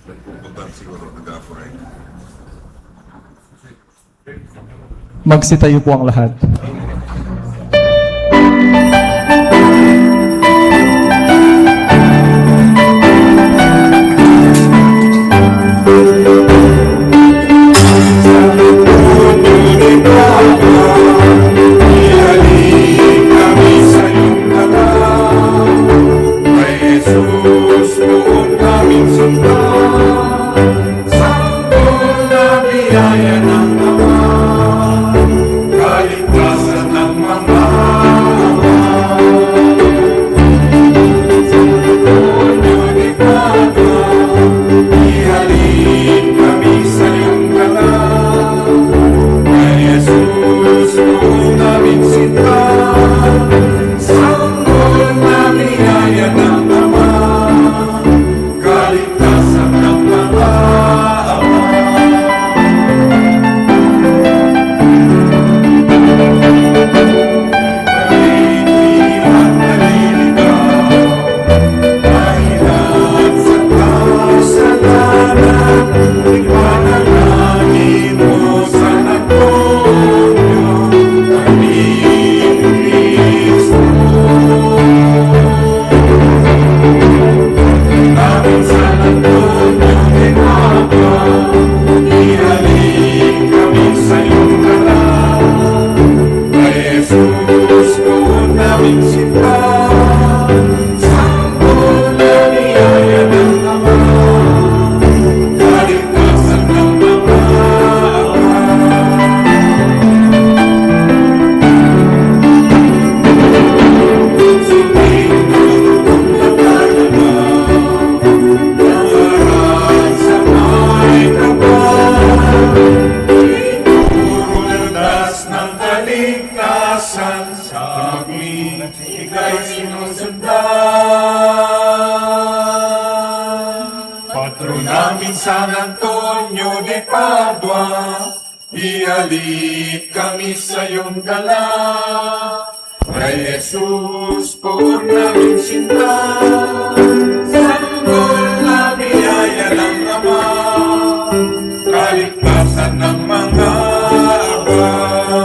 Nagpupuntahan siguro nag-operate. Magsitayo po ang lahat. Patron namin San Antonio de Padua, ialip kami sa iyong dala. Kay Jesus, poon namin sinta, sanggol na biyaya ng Ama, kaligtasan ng mga abang.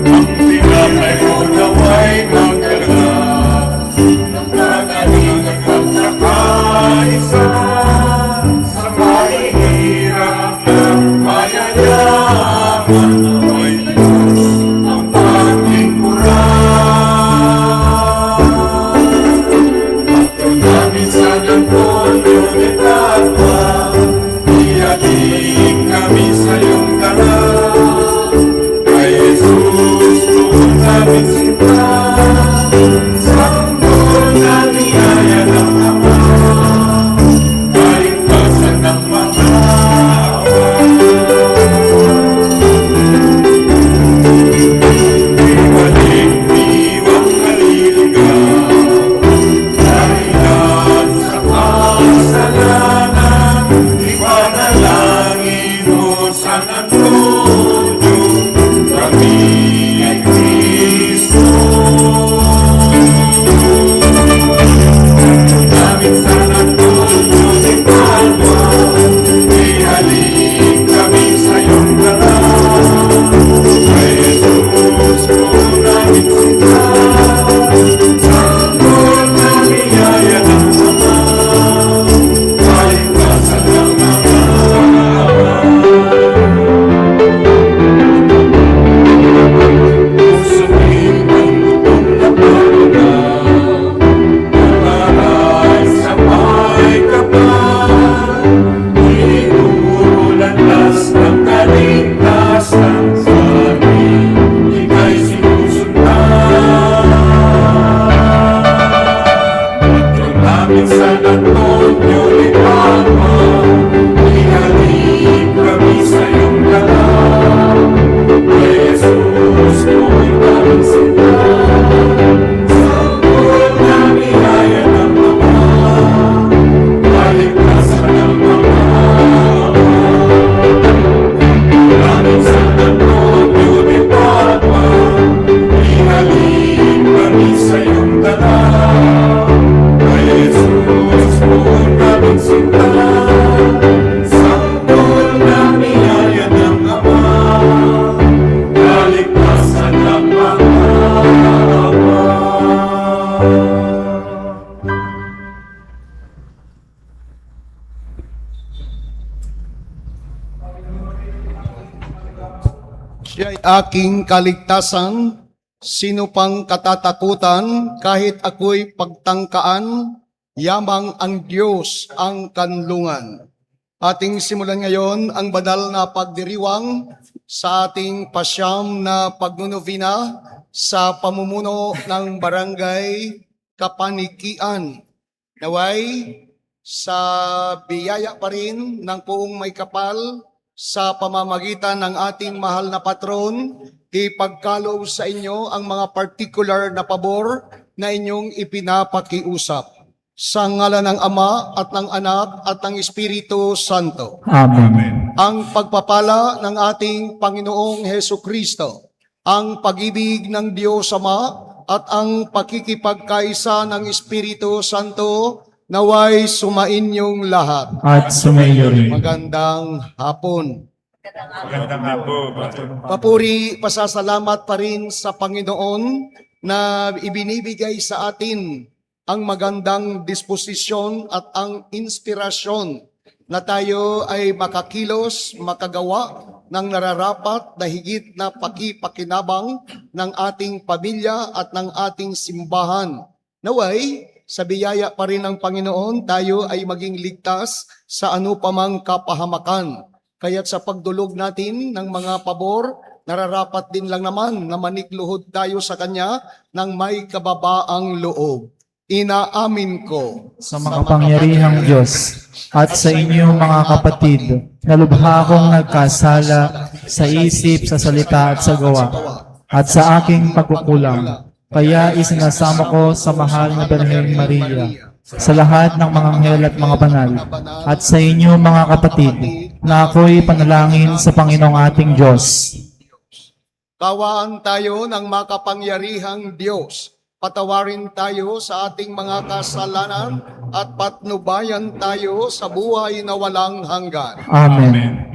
Ang tinapay mo naway magkalas, nagkakalingan at nakaisa, sa mahihirap na mayayaman, ako'y Diyos ang paglingkuran. Patron namin sa Antonio de Padua, ialip kami sa iyong dala. Kay Jesus, tuon namin sinta, sanggol na biyaya ng Ama, kaligtasan ng mga away. Siya'y aking kaligtasan, sino pang katatakutan, kahit ako'y pagtangkaan, yamang ang Diyos ang kanlungan. Ating simulan ngayon ang banal na pagdiriwang sa ating pasyam na pagnunovena sa pamumuno ng Barangay Kapanikian. Naway, sa biyaya pa rin ng Poong May Kapal, sa pamamagitan ng ating mahal na patron, ipagkaloob sa inyo ang mga particular na pabor na inyong ipinapakiusap. Sa ngalan ng Ama at ng Anak at ng Espiritu Santo. Amen. Ang pagpapala ng ating Panginoong Heso Kristo, ang pag-ibig ng Diyos Ama at ang pakikipagkaisa ng Espiritu Santo naway sumainyong lahat. At sumayo rin. Magandang hapon. Magandang hapon, Brother. Papuri, pasasalamat pa rin sa Panginoon na ibinibigay sa atin ang magandang disposisyon at ang inspirasyon na tayo ay makakilos, makagawa ng nararapat na higit na pakipakinabang ng ating pamilya at ng ating simbahan. Naway, sa biyaya pa rin ng Panginoon, tayo ay maging ligtas sa anupamang kapahamakan. Kaya't sa pagdulog natin ng mga pabor, nararapat din lang naman na manikluhod tayo sa Kanya ng may kababaang loob. Inaamin ko Sa makapangyarihang Diyos at sa inyong mga kapatid, na lubha akong nagkasala sa isip, sa salita at sa gawa, at sa aking pagkukulang. Kaya isinasama ko sa mahal na Birheng Maria, sa lahat ng mga anghel at mga banal, at sa inyo mga kapatid, na ako'y panalangin sa Panginoong ating Diyos. Kawaan tayo ng makapangyarihang Diyos. Patawarin tayo sa ating mga kasalanan at patnubayan tayo sa buhay na walang hanggan. Amen.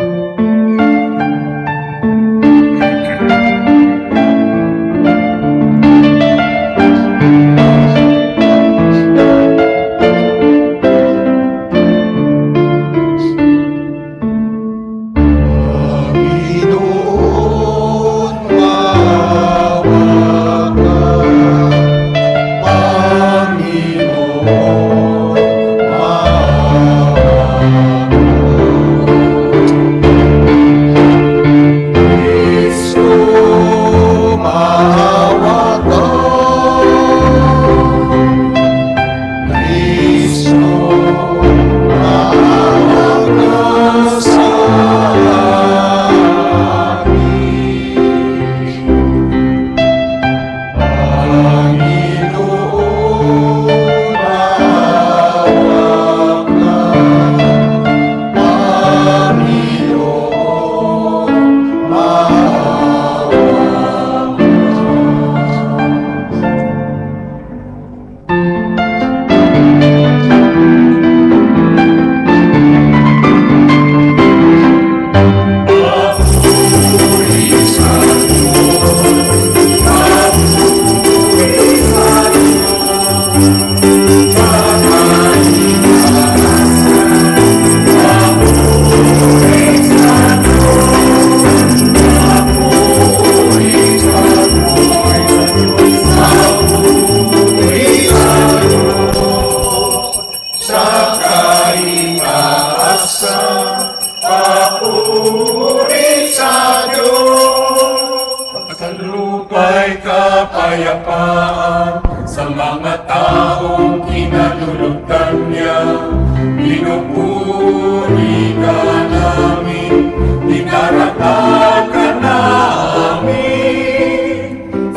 Pagkalupay kapayapaan sa mga taong kinalulugtan niya. Pinupuri ka namin, dinarata ka namin,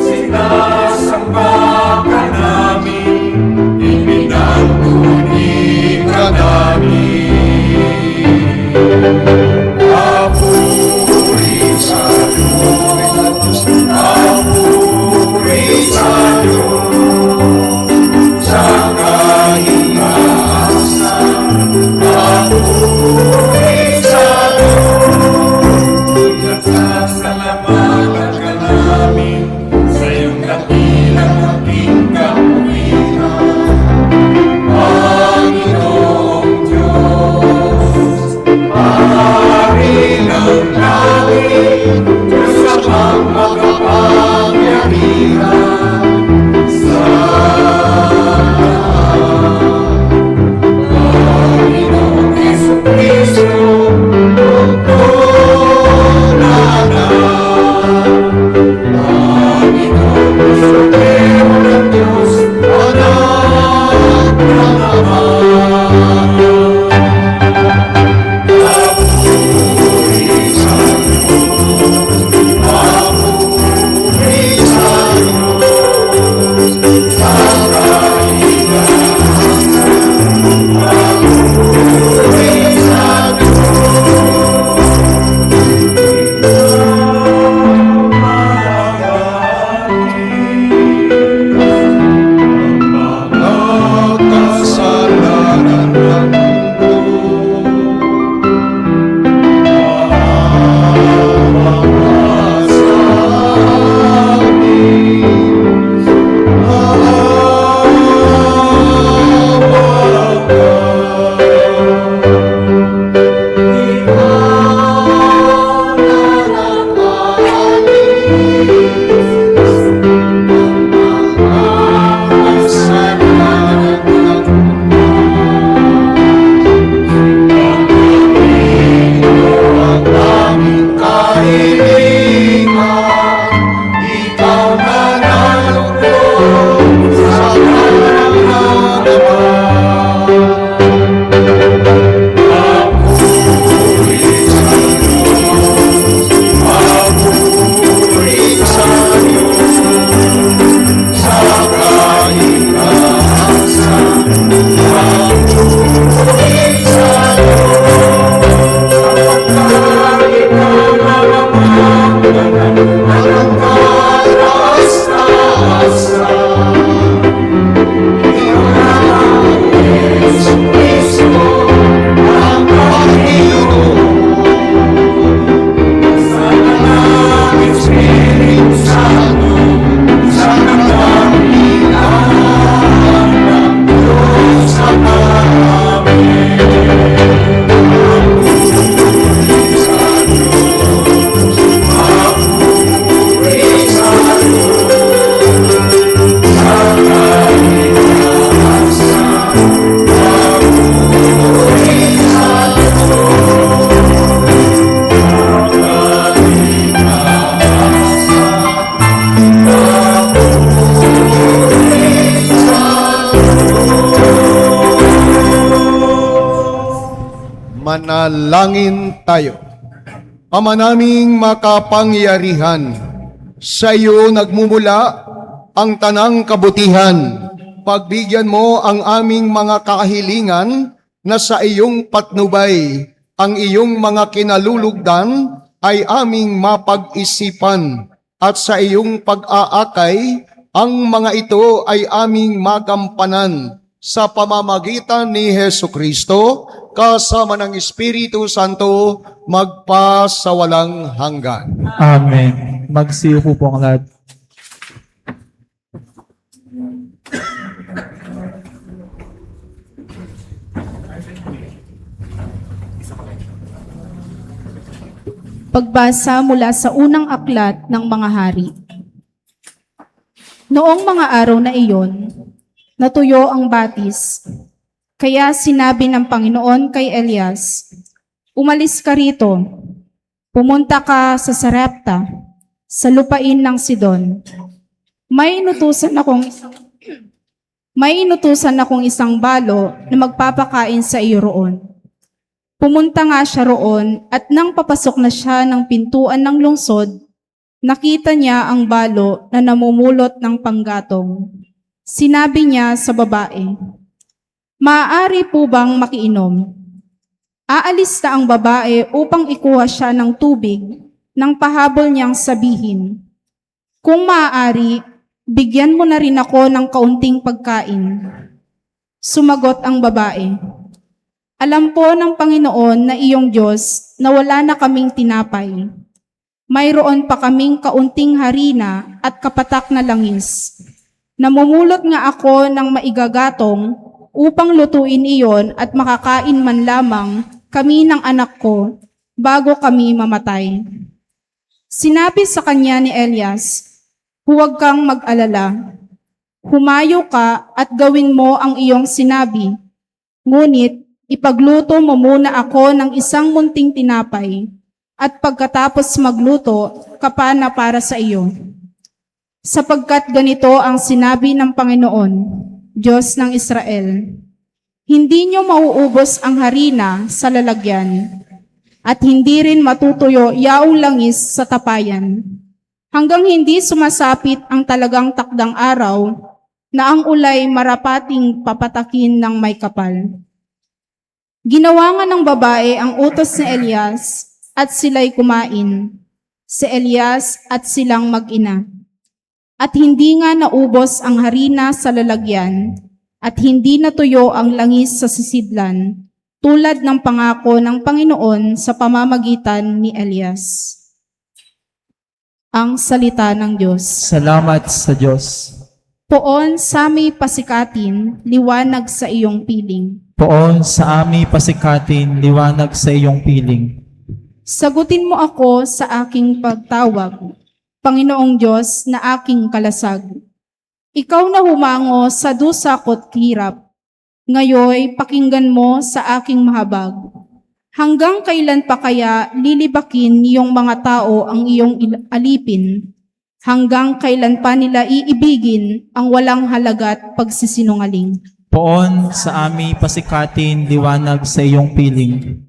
sinasamba ka namin, ibinaguni ka namin. Papuri sa Diyos, papuri sa Diyos, sa kahingasan, papuri sa Diyos. Nagsasalamatan ka namin sa iyong dakilang ating kapulihan, Panginoong Diyos, Pari ng langit, Diyos sa Manalangin tayo. Ama naming makapangyarihan, sa iyo nagmumula ang tanang kabutihan. Pagbigyan mo ang aming mga kahilingan na sa iyong patnubay, ang iyong mga kinalulugdan ay aming mapag-isipan at sa iyong pag-aakay, ang mga ito ay aming magampanan sa pamamagitan ni Hesu Kristo kasama ng Espiritu Santo magpa sa walang hanggan. Amen. Magsiupo po ang lahat. Pagbasa mula sa unang aklat ng mga hari. Noong mga araw na iyon, natuyo ang batis. Kaya sinabi ng Panginoon kay Elias, "Umalis ka rito, pumunta ka sa Sarepta, sa lupain ng Sidon. May inutusan akong isang balo na magpapakain sa iyo roon." Pumunta nga siya roon at nang papasok na siya ng pintuan ng lungsod, nakita niya ang balo na namumulot ng panggatong. Sinabi niya sa babae, "Maaari po bang makiinom?" Aalis na ang babae upang ikuha siya ng tubig nang pahabol niyang sabihin, "Kung maaari, bigyan mo na rin ako ng kaunting pagkain." Sumagot ang babae, "Alam po ng Panginoon na iyong Diyos na wala na kaming tinapay. Mayroon pa kaming kaunting harina at kapatak na langis. Namumulot nga ako ng maigagatong upang lutuin iyon at makakain man lamang kami ng anak ko bago kami mamatay." Sinabi sa kanya ni Elias, "Huwag kang mag-alala. Humayo ka at gawin mo ang iyong sinabi. Ngunit ipagluto mo muna ako ng isang munting tinapay, at pagkatapos magluto, kapana para sa iyo. Sapagkat ganito ang sinabi ng Panginoon, Diyos ng Israel, hindi niyo mauubos ang harina sa lalagyan, at hindi rin matutuyo yaong langis sa tapayan, hanggang hindi sumasapit ang talagang takdang araw na ang ulay marapating papatakin ng may kapal." Ginawa nga ng babae ang utos ni Elias at sila'y kumain, si Elias at silang mag-ina. At hindi nga naubos ang harina sa lalagyan at hindi natuyo ang langis sa sisidlan, tulad ng pangako ng Panginoon sa pamamagitan ni Elias. Ang salita ng Diyos. Salamat sa Diyos. Poon sa aming pasikatin, liwanag sa iyong piling. Poon sa aming pasikatin, liwanag sa iyong piling. Sagutin mo ako sa aking pagtawag, Panginoong Diyos na aking kalasag. Ikaw na humango sa dusa ko't hirap. Ngayoy pakinggan mo sa aking mahabag. Hanggang kailan pa kaya lilibakin niyong mga tao ang iyong alipin? Hanggang kailan pa nila iibigin ang walang halagat pagsisinungaling? Poon sa aming pasikatin, liwanag sa iyong piling.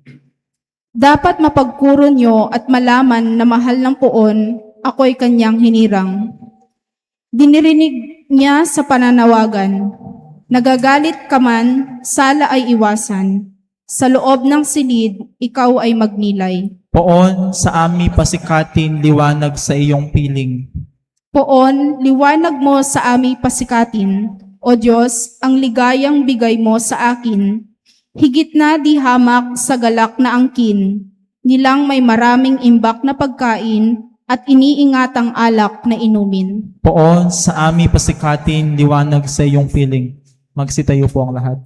Dapat mapagkuro niyo at malaman na mahal ng poon, ako'y kanyang hinirang. Dinirinig niya sa pananawagan, nagagalit ka man, sala ay iwasan. Sa loob ng silid, ikaw ay magnilay. Poon sa aming pasikatin, liwanag sa iyong piling. Poon, liwanag mo sa aming pasikatin, O Diyos, ang ligayang bigay mo sa akin. Higit na di hamak sa galak na angkin, nilang may maraming imbak na pagkain at iniingatang alak na inumin. Poon sa aming pasikatin, liwanag sa iyong piling. Magsitayo po ang lahat.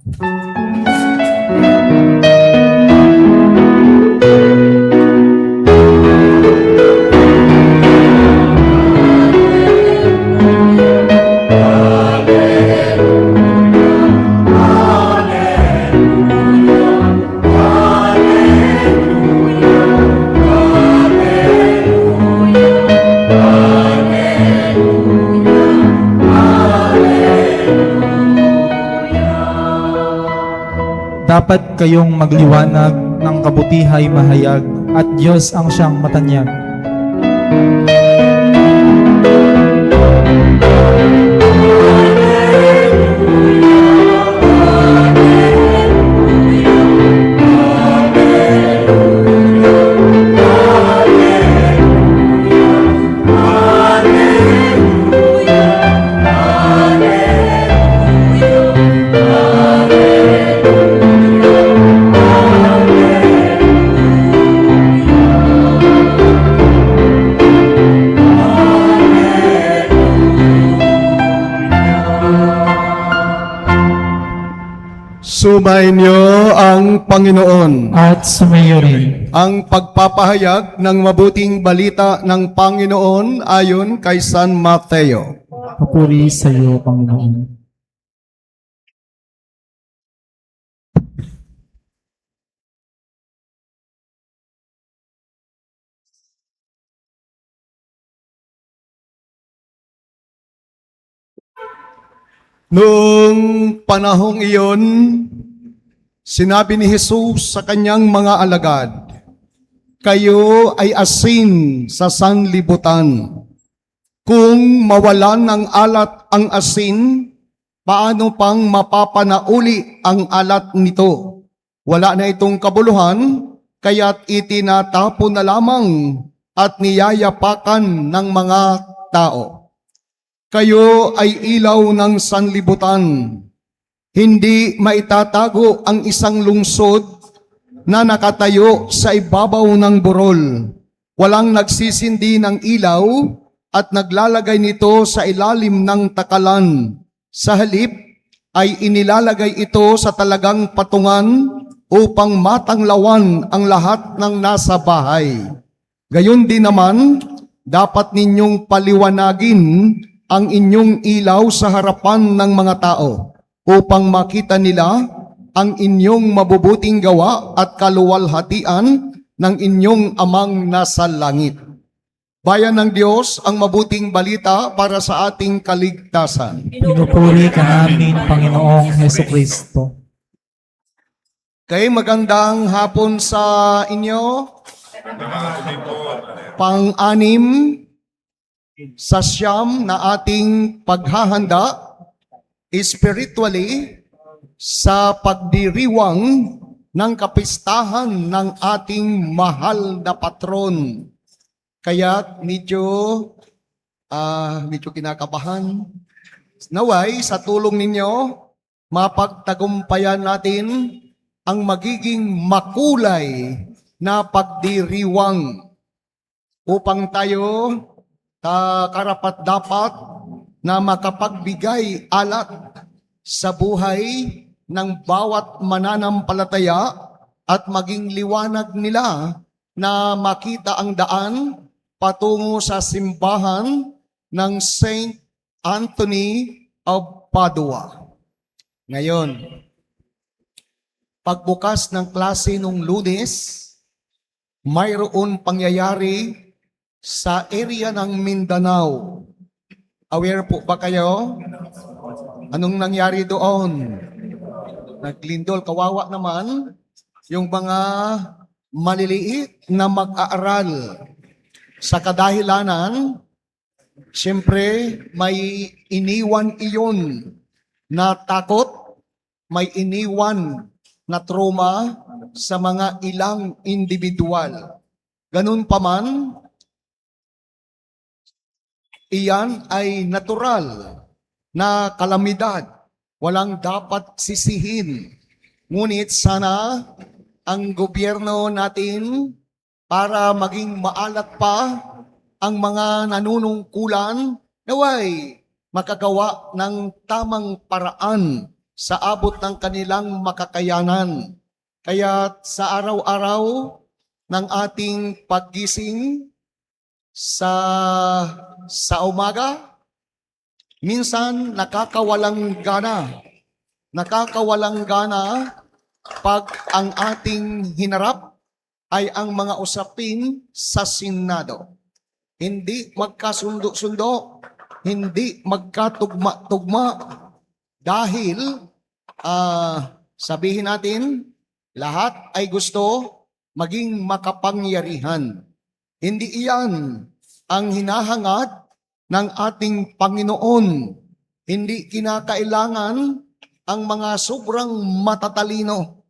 Dapat kayong magliwanag ng kabutihay mahayag, at Diyos ang siyang matanyag. Sumainyo ang Panginoon. At sumayo rin. Ang pagpapahayag ng mabuting balita ng Panginoon ayon kay San Mateo. Papuri sa iyo, Panginoon. Noong panahong iyon, sinabi ni Jesus sa kanyang mga alagad, "Kayo ay asin sa sanlibutan. Kung mawalan ng alat ang asin, paano pang mapapanauli ang alat nito? Wala na itong kabuluhan, kaya't itinatapon na lamang at niyayapakan ng mga tao. Kayo ay ilaw ng sanlibutan. Hindi maitatago ang isang lungsod na nakatayo sa ibabaw ng burol. Walang nagsisindi ng ilaw at naglalagay nito sa ilalim ng takalan. Sa halip ay inilalagay ito sa talagang patungan upang matanglawan ang lahat ng nasa bahay. Gayon din naman, dapat ninyong paliwanagin ang inyong ilaw sa harapan ng mga tao upang makita nila ang inyong mabubuting gawa at kaluwalhatian ng inyong amang nasa langit." Bayan ng Diyos, ang mabuting balita para sa ating kaligtasan. Pinupuri ka namin, Panginoong Heso Kristo. Kay magandang hapon sa inyo. Pang-anim sa siyam na ating paghahanda spiritually sa pagdiriwang ng kapistahan ng ating mahal na patron. Kaya medyo kinakabahan. Naway, sa tulong ninyo, mapagtagumpayan natin ang magiging makulay na pagdiriwang upang tayo karapat-dapat na makapagbigay alat sa buhay ng bawat mananampalataya at maging liwanag nila na makita ang daan patungo sa simbahan ng Saint Anthony of Padua. Ngayon, pagbukas ng klase nung Lunes, mayroon pangyayari sa area ng Mindanao. Aware po ba kayo? Anong nangyari doon? Naglindol, kawawa naman, yung mga maliliit na mag-aaral. Sa kadahilanan, siyempre may iniwan iyon na takot, may iniwan na trauma sa mga ilang individual. Ganun pa man, iyan ay natural na kalamidad. Walang dapat sisihin. Ngunit sana ang gobyerno natin, para maging maalat pa ang mga nanunungkulan, naway makagawa ng tamang paraan sa abot ng kanilang makakayanan. Kaya sa araw-araw ng ating paggising sa umaga, minsan nakakawalang gana. Nakakawalang gana pag ang ating hinarap ay ang mga usapin sa Senado. Hindi magkasundo-sundo, hindi magkatugma-tugma dahil sabihin natin Lahat ay gusto maging makapangyarihan. Hindi iyan ang hinahangad ng ating Panginoon. Hindi kinakailangan ang mga sobrang matatalino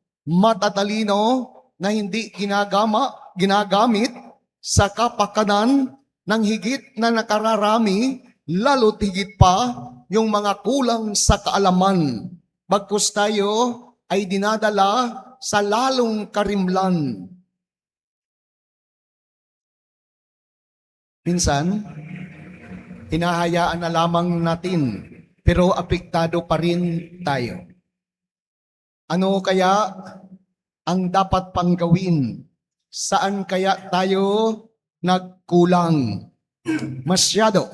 na hindi ginagamit sa kapakanan ng higit na nakararami, lalo higit pa yung mga kulang sa kaalaman. Bagkus tayo ay dinadala sa lalong karimlan. Minsan, hinahayaan na lamang natin, pero apektado pa rin tayo. Ano kaya ang dapat pang gawin? Saan kaya tayo nagkulang? Masyado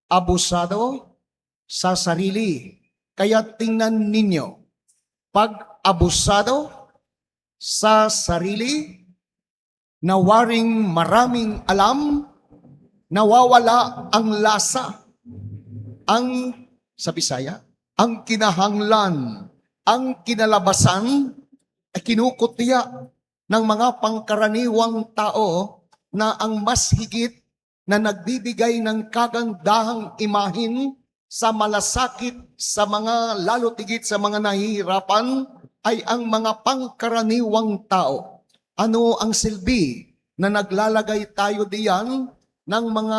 abusado sa sarili. Kaya tingnan ninyo, pag abusado sa sarili, nawaring maraming alam, nawawala ang lasa, ang sa Bisaya, ang kinahanglan, ang kinalabasan ay kinukutya ng mga pangkaraniwang tao na ang mas higit na nagbibigay ng kagandahang imahin sa malasakit, sa mga lalo tigit sa mga nahihirapan ay ang mga pangkaraniwang tao. Ano ang silbi na naglalagay tayo diyan ng mga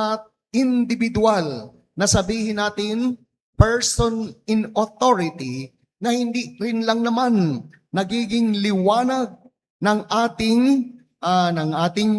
individual na sabihin natin person in authority na hindi rin lang naman nagiging liwanag ng ating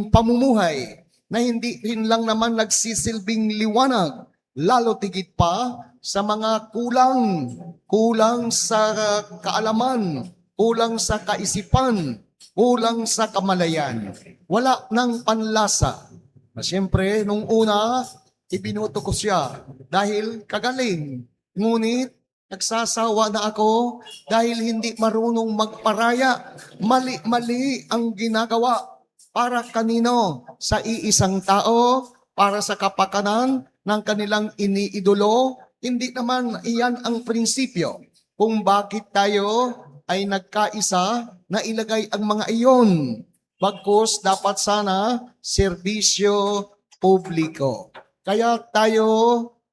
pamumuhay, na hindi rin lang naman nagsisilbing liwanag, lalo tigit pa sa mga kulang sa kaalaman, kulang sa kaisipan, kulang sa kamalayan. Wala ng panlasa. Siyempre, nung una, ibinuto ko siya dahil kagaling. Ngunit, nagsasawa na ako dahil hindi marunong magparaya. Mali-mali ang ginagawa. Para kanino? Sa iisang tao, para sa kapakanan ng kanilang iniidolo. Hindi naman iyan ang prinsipyo kung bakit tayo ay nagkaisa na ilagay ang mga iyon. Bagkus dapat sana serbisyo publiko. Kaya tayo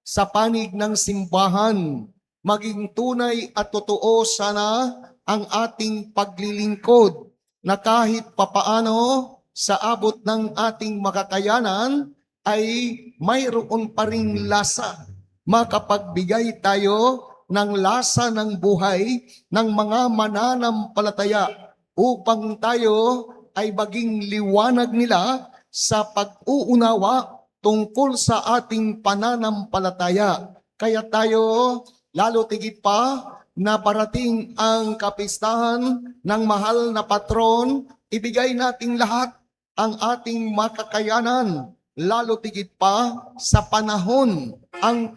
sa panig ng simbahan, maging tunay at totoo sana ang ating paglilingkod na kahit papaano sa abot ng ating makakayanan ay mayroon pa ring lasa. Makapagbigay tayo ng lasa ng buhay ng mga mananampalataya upang tayo ay maging liwanag nila sa pag-uunawa tungkol sa ating pananampalataya. Kaya tayo, lalo tigit pa, na parating ang kapistahan ng mahal na patron, ibigay nating lahat ang ating makakayanan, lalo tigit pa sa panahon, ang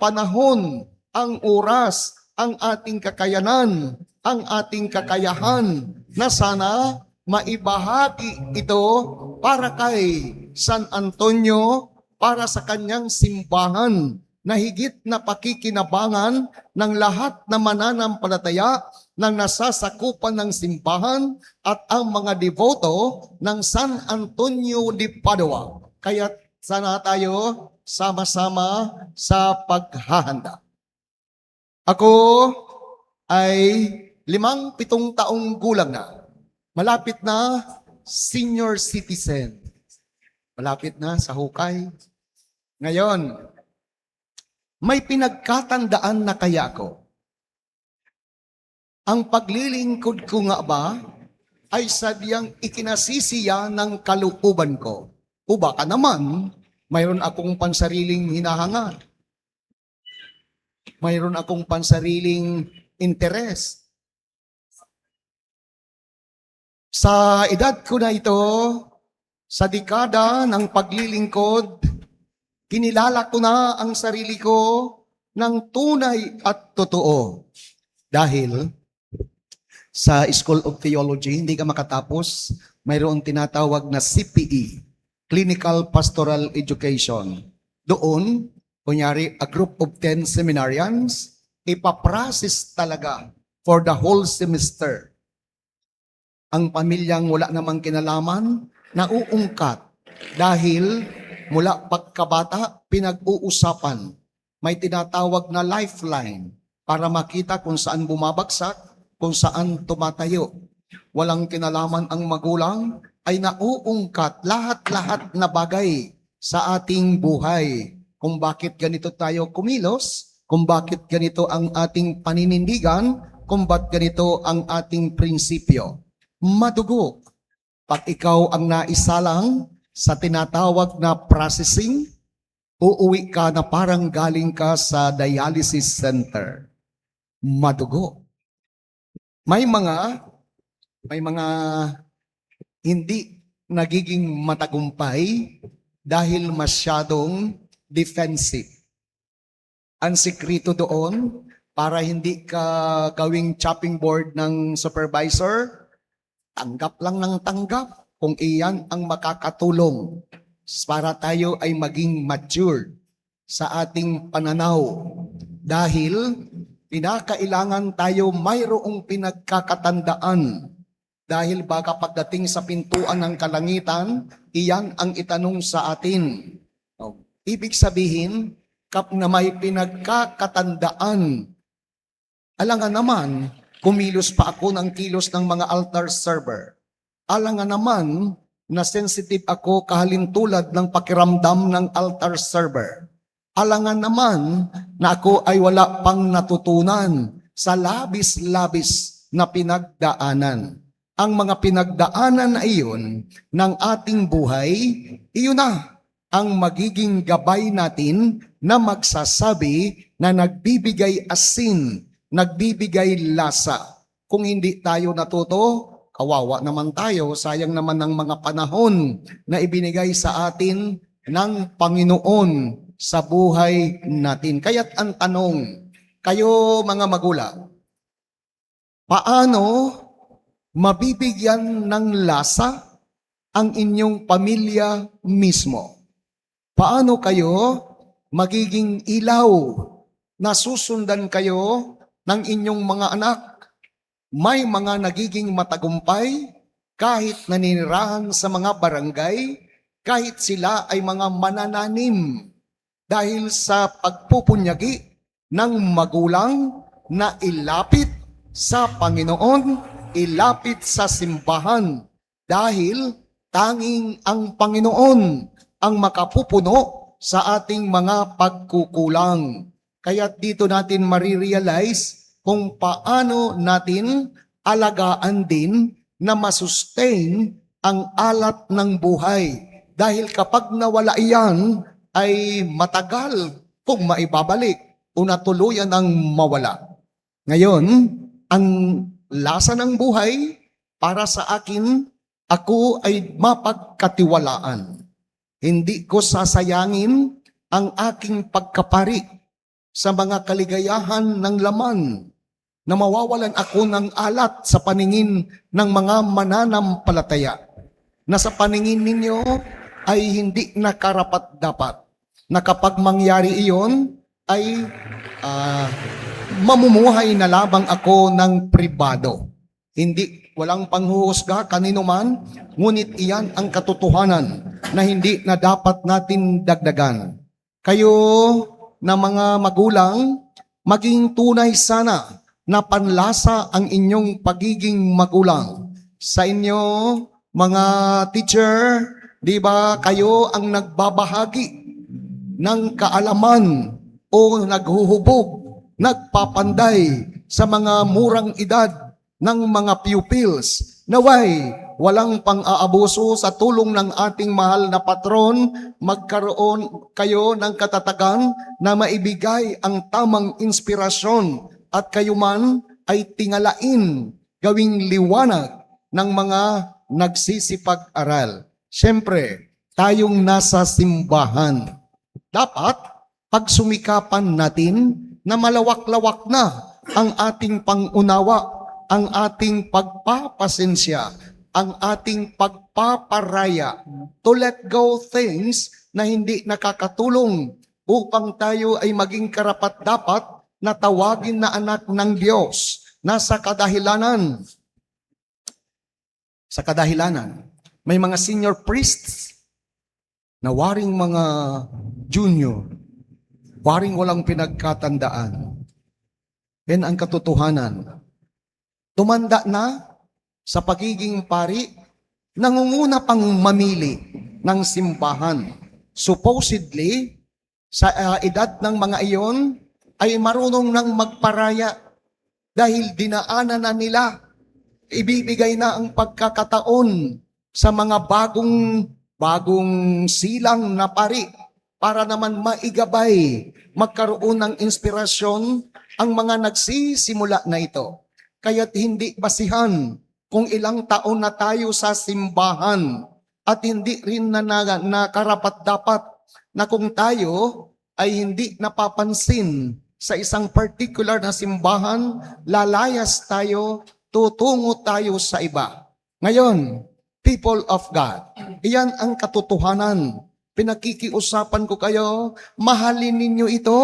oras, ang ating kakayanan, ang ating kakayahan, na sana maibahagi ito para kay San Antonio, para sa kanyang simbahan, na higit na pakikinabangan ng lahat na mananampalataya ng nasasakupan ng simbahan at ang mga devoto ng San Antonio de Padua. Kaya sana tayo sama-sama sa paghahanda. Ako ay 5-7 taong gulang na. Malapit na senior citizen. Malapit na sa hukay. Ngayon, may pinagkatandaan na kaya ako. Ang paglilingkod ko nga ba ay sadyang ikinasisiya ng kalooban ko? O baka naman, mayroon akong pansariling hinahangad. Mayroon akong pansariling interes. Sa edad ko na ito, sa dekada ng paglilingkod, kinilala ko na ang sarili ko ng tunay at totoo. Dahil sa School of Theology, hindi ka makatapos, mayroong tinatawag na CPE, Clinical Pastoral Education. Doon, kunyari, a group of 10 seminarians, ipaprocess talaga for the whole semester. ang pamilyang wala namang kinalaman, nauungkat dahil mula pagkabata, pinag-uusapan. May tinatawag na lifeline para makita kung saan bumabagsak, kung saan tumatayo. Walang kinalaman ang magulang ay nauungkat lahat-lahat na bagay sa ating buhay. Kung bakit ganito tayo kumilos, kung bakit ganito ang ating paninindigan, kung bakit ganito ang ating prinsipyo. Madugo. Pag ikaw ang naisalang sa tinatawag na processing, uuwi ka na parang galing ka sa dialysis center. Madugo. May mga hindi nagiging matagumpay dahil masyadong defensive. Ang sikreto doon, para hindi ka gawing chopping board ng supervisor, tanggap lang ng tanggap kung iyan ang makakatulong para tayo ay maging mature sa ating pananaw. Dahil pinakailangan tayo mayroong pinagkakatandaan. Dahil baka pagdating sa pintuan ng kalangitan, iyan ang itanong sa atin. Ibig sabihin, kap na may pinagkakatandaan, alangan naman, kumilos pa ako ng kilos ng mga altar server. Alangan naman na sensitive ako kahalintulad ng pakiramdam ng altar server. Alangan naman na ako ay wala pang natutunan sa labis-labis na pinagdaanan. Ang mga pinagdaanan na iyon ng ating buhay, iyon na ang magiging gabay natin na magsasabi na nagbibigay asin, nagbibigay lasa. Kung hindi tayo natuto, kawawa naman tayo, sayang naman ng mga panahon na ibinigay sa atin ng Panginoon sa buhay natin. Kaya't ang tanong, kayo mga magulang, paano mabibigyan ng lasa ang inyong pamilya mismo? Paano kayo magiging ilaw na susundan kayo ng inyong mga anak? May mga nagiging matagumpay kahit naninirahan sa mga barangay, kahit sila ay mga manananim dahil sa pagpupunyagi ng magulang na ilapit sa Panginoon, ilapit sa simbahan dahil tanging ang Panginoon ang makapupuno sa ating mga pagkukulang. Kaya dito natin marirealize kung paano natin alagaan din na masustain ang alat ng buhay. Dahil kapag nawala iyan, ay matagal kung maibabalik o natuluyan ang mawala. Ngayon, ang lasa ng buhay para sa akin, ako ay mapagkatiwalaan. Hindi ko sasayangin ang aking pagkapari sa mga kaligayahan ng laman na mawawalan ako ng alat sa paningin ng mga mananampalataya na sa paningin ninyo ay hindi nakarapat-dapat na kapag mangyari iyon ay mamumuhay na lamang ako ng pribado. Walang panghuhusga kanino man, ngunit iyan ang katotohanan na hindi na dapat natin dagdagan. Kayo na mga magulang, maging tunay sana na panlasa ang inyong pagiging magulang. Sa inyo, mga teacher, di ba kayo ang nagbabahagi ng kaalaman o naghuhubog, nagpapanday sa mga murang edad ng mga pupils. Naway, walang pang-aabuso sa tulong ng ating mahal na patron, magkaroon kayo ng katatagan na maibigay ang tamang inspirasyon at kayo man ay tingalain, gawing liwanag ng mga nagsisipag-aral. Siyempre, tayong nasa simbahan, dapat pagsumikapan natin na malawak-lawak na ang ating pangunawa, ang ating pagpapasensya, ang ating pagpaparaya to let go things na hindi nakakatulong upang tayo ay maging karapat-dapat na tawagin na anak ng Diyos na sa kadahilanan sa kadahilanan. May mga senior priests na waring mga junior, waring walang pinagkatandaan. Yan ang katotohanan. Tumanda na sa pagiging pari, nangunguna pang mamili ng simbahan. Supposedly, sa edad ng mga iyon, ay marunong nang magparaya dahil dinaanan na nila. Ibibigay na ang pagkakataon sa mga bagong silang na pari para naman maigabay, magkaroon ng inspirasyon ang mga nagsisimula na ito. Kaya't hindi basihan kung ilang taon na tayo sa simbahan at hindi rin na karapat-dapat na kung tayo ay hindi napapansin sa isang particular na simbahan, lalayas tayo, tutungo tayo sa iba. Ngayon, people of God, iyan ang katotohanan. Pinakikiusapan ko kayo, mahalin ninyo ito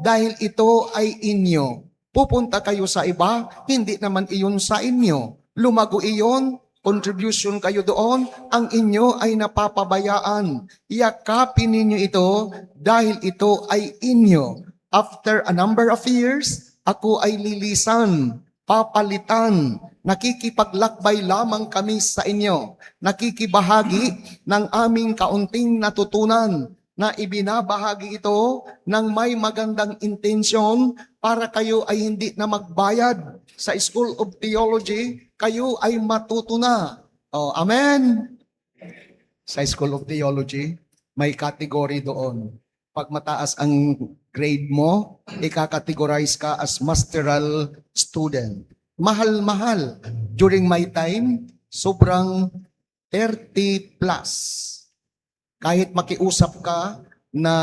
dahil ito ay inyo. Pupunta kayo sa iba, hindi naman iyon sa inyo. Lumago iyon, contribution kayo doon, ang inyo ay napapabayaan. Yakapin ninyo ito dahil ito ay inyo. After a number of years, ako ay lilisan, papalitan, nakikipaglakbay lamang kami sa inyo, nakikibahagi ng aming kaunting natutunan na ibinabahagi ito ng may magandang intensyon para kayo ay hindi na magbayad sa School of Theology, kayo ay matuto na. Oh, amen? Sa School of Theology, may category doon. Pag mataas ang grade mo, ikakategorize ka as masteral student. Mahal-mahal. During my time, sobrang 30 plus. Kahit makiusap ka na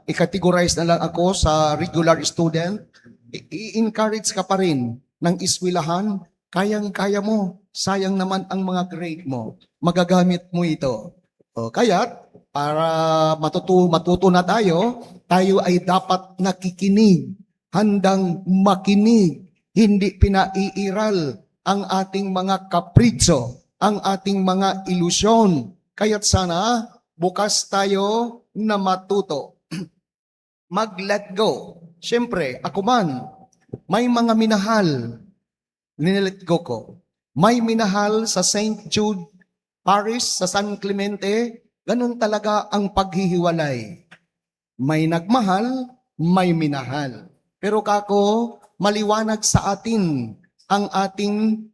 i-categorize na lang ako sa regular student, i-encourage ka pa rin ng eskwelahan, kayang-kaya mo. Sayang naman ang mga grade mo. Magagamit mo ito. O, kaya't, para matuto na tayo ay dapat nakikinig, handang makinig, hindi pinaiiral ang ating mga kapritso, ang ating mga ilusyon. Kaya't sana bukas tayo na matuto. Mag-let go. Siyempre, ako man, may mga minahal, nilet go ko. May minahal sa St. Jude Parish, sa San Clemente, ganun talaga ang paghihiwalay. May nagmahal, may minahal. Pero kako, maliwanag sa atin ang ating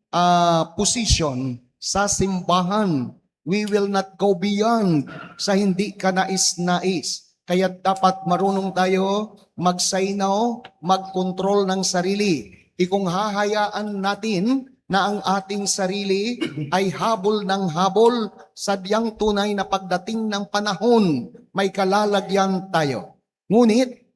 position sa simbahan. We will not go beyond sa hindi ka nais-nais. Kaya dapat marunong tayo mag-say no, mag-control ng sarili. Kung hahayaan natin na ang ating sarili ay habol ng habol, sadyang tunay na pagdating ng panahon, may kalalagyan tayo. Ngunit,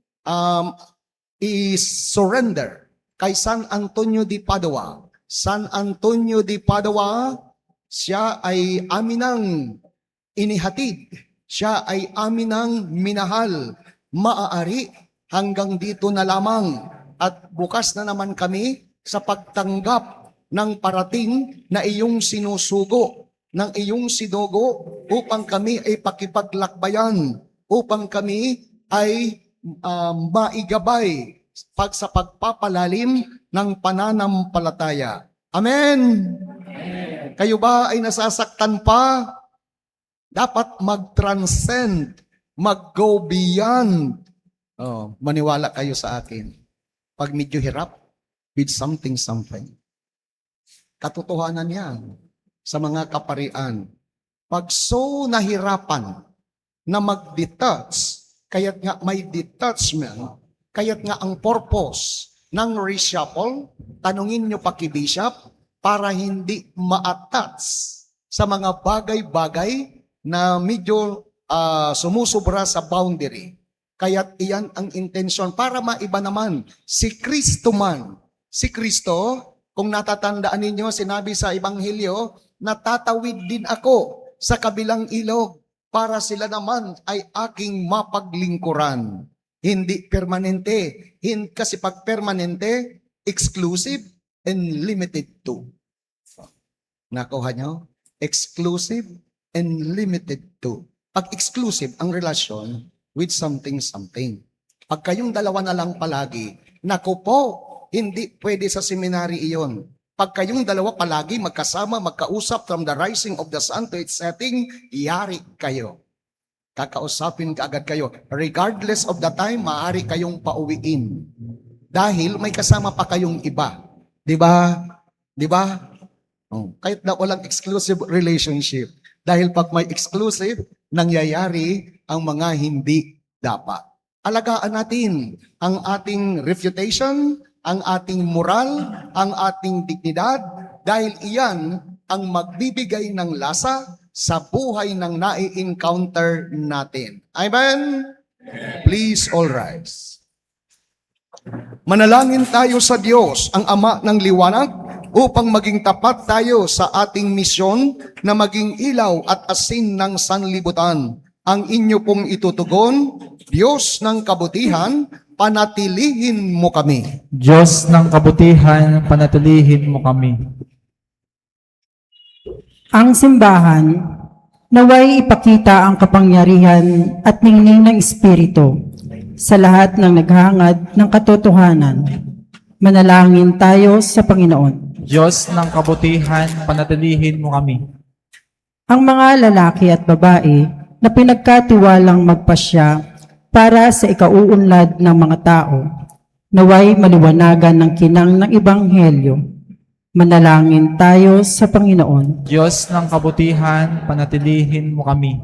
i-surrender kay San Antonio de Padua. San Antonio de Padua, siya ay aminang inihatid. Siya ay aminang minahal. Maaari hanggang dito na lamang. At bukas na naman kami sa pagtanggap ng parating na iyong sinusugo, ng iyong sinugo upang kami ay pakipaglakbayan, upang kami ay maigabay sa pagpapalalim ng pananampalataya. Amen! Kayo ba ay nasasaktan pa? Dapat mag-transcend, mag-go beyond. Oh, maniwala kayo sa akin. Pag medyo hirap, with something. Katotohanan yan sa mga kaparian. Pag so nahirapan na mag-detach, kaya't nga may detachment, kaya't nga ang purpose ng reshuffle, tanungin nyo pa kay Bishop, para hindi ma-attach sa mga bagay-bagay na medyo sumusobra sa boundary. Kaya't iyan ang intensyon para maiba naman si Kristo man. Si Kristo, kung natatandaan ninyo, sinabi sa Ebanghelyo, natatawid din ako sa kabilang ilog para sila naman ay aking mapaglingkuran. Hindi permanente. Kasi pag permanente, exclusive and limited to. Nakuha nyo? Exclusive and limited to. Pag exclusive ang relasyon with something. Pag kayong dalawa na lang palagi, naku po, hindi pwede sa seminary iyon. Pag kayong dalawa palagi magkasama, magkausap from the rising of the sun to its setting, yari kayo. Kakausapin ka agad kayo. Regardless of the time, maaari kayong pauwiin. Dahil may kasama pa kayong iba. Di ba? Di ba? Oh, kahit na walang exclusive relationship. Dahil pag may exclusive, nangyayari ang mga hindi dapat. Alagaan natin ang ating reputation, ang ating moral, ang ating dignidad, dahil iyan ang magbibigay ng lasa sa buhay ng nai-encounter natin. Amen? Please all rise. Manalangin tayo sa Diyos, ang Ama ng Liwanag, upang maging tapat tayo sa ating misyon na maging ilaw at asin ng sanlibutan. Ang inyo pong itutugon, Diyos ng kabutihan, panatilihin mo kami. Diyos ng kabutihan, panatilihin mo kami. Ang simbahan, naway ipakita ang kapangyarihan at ningning ng Espiritu sa lahat ng naghangad ng katotohanan. Manalangin tayo sa Panginoon. Diyos ng kabutihan, panatilihin mo kami. Ang mga lalaki at babae na pinagkatiwalang magpasya para sa ikauunlad ng mga tao, naway maliwanagan ng kinang ng Ebanghelyo. Manalangin tayo sa Panginoon. Diyos ng kabutihan, panatilihin mo kami.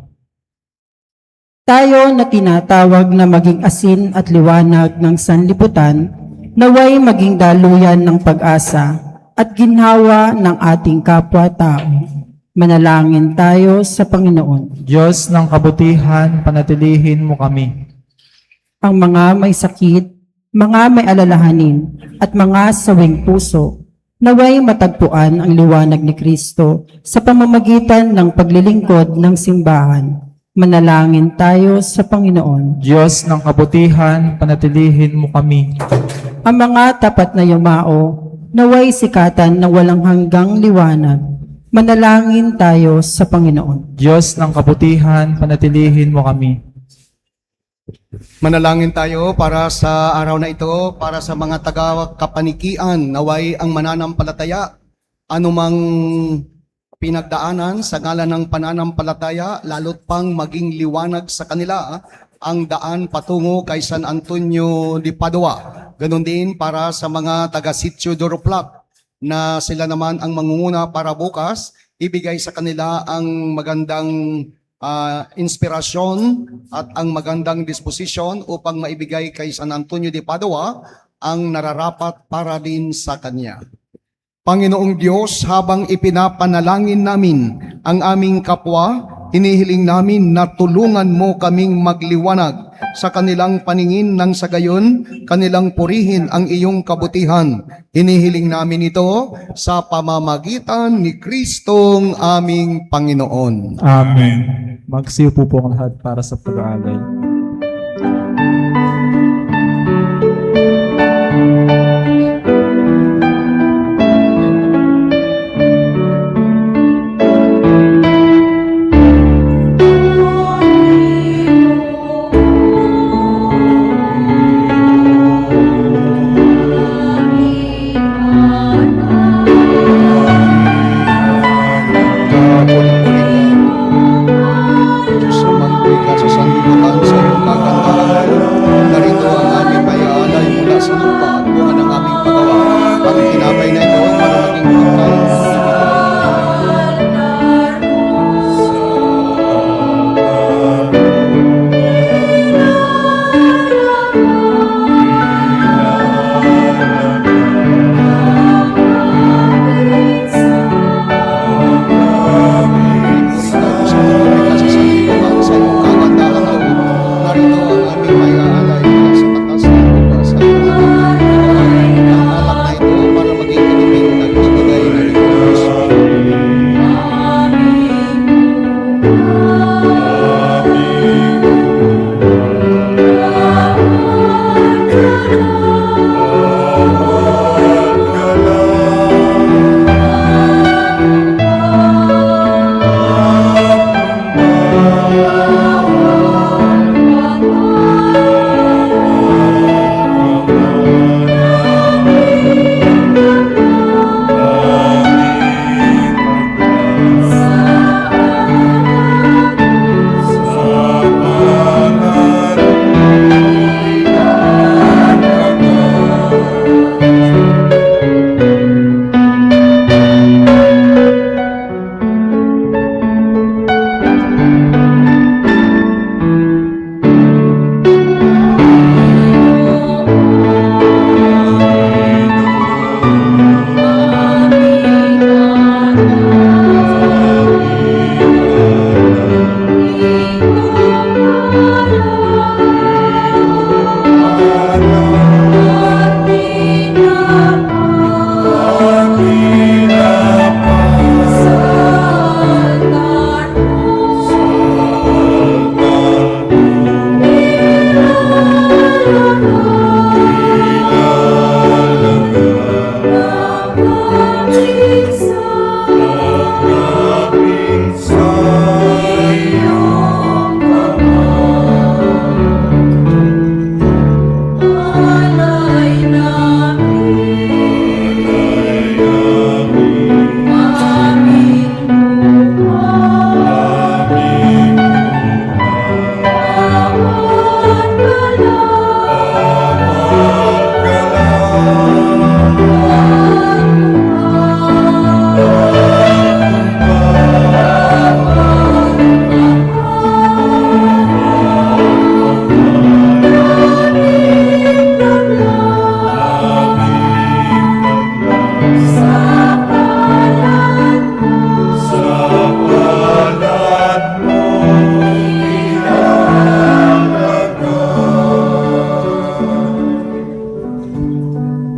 Tayo na tinatawag na maging asin at liwanag ng sanlibutan, naway maging daluyan ng pag-asa at ginhawa ng ating kapwa-tao. Manalangin tayo sa Panginoon. Diyos ng kabutihan, panatilihin mo kami. Ang mga may sakit, mga may alalahanin, at mga sawing puso, naway matagpuan ang liwanag ni Kristo sa pamamagitan ng paglilingkod ng simbahan. Manalangin tayo sa Panginoon. Diyos ng kabutihan, panatilihin mo kami. Ang mga tapat na yumao, naway sikatan ng walang hanggang liwanag. Manalangin tayo sa Panginoon. Diyos ng kabutihan, panatilihin mo kami. Manalangin tayo para sa araw na ito, para sa mga taga-kapanikian, naway ang mananampalataya, anumang pinagdaanan sa ngalan ng pananampalataya, lalo't pang maging liwanag sa kanila ang daan patungo kay San Antonio de Padua. Ganon din para sa mga taga-Sitio Doroplak, na sila naman ang mangunguna para bukas, ibigay sa kanila ang magandang inspirasyon at ang magandang disposisyon upang maibigay kay San Antonio de Padua ang nararapat para din sa kanya. Panginoong Diyos, habang ipinapanalangin namin ang aming kapwa, hinihiling namin na tulungan mo kaming magliwanag sa kanilang paningin nang sa gayon kanilang purihin ang iyong kabutihan. Hinihiling namin ito sa pamamagitan ni Kristong aming Panginoon. Amen. Magsiupo po ang lahat para sa pag-aalay. Diyos naman, sa sanlibutan sa iyong kagandahan,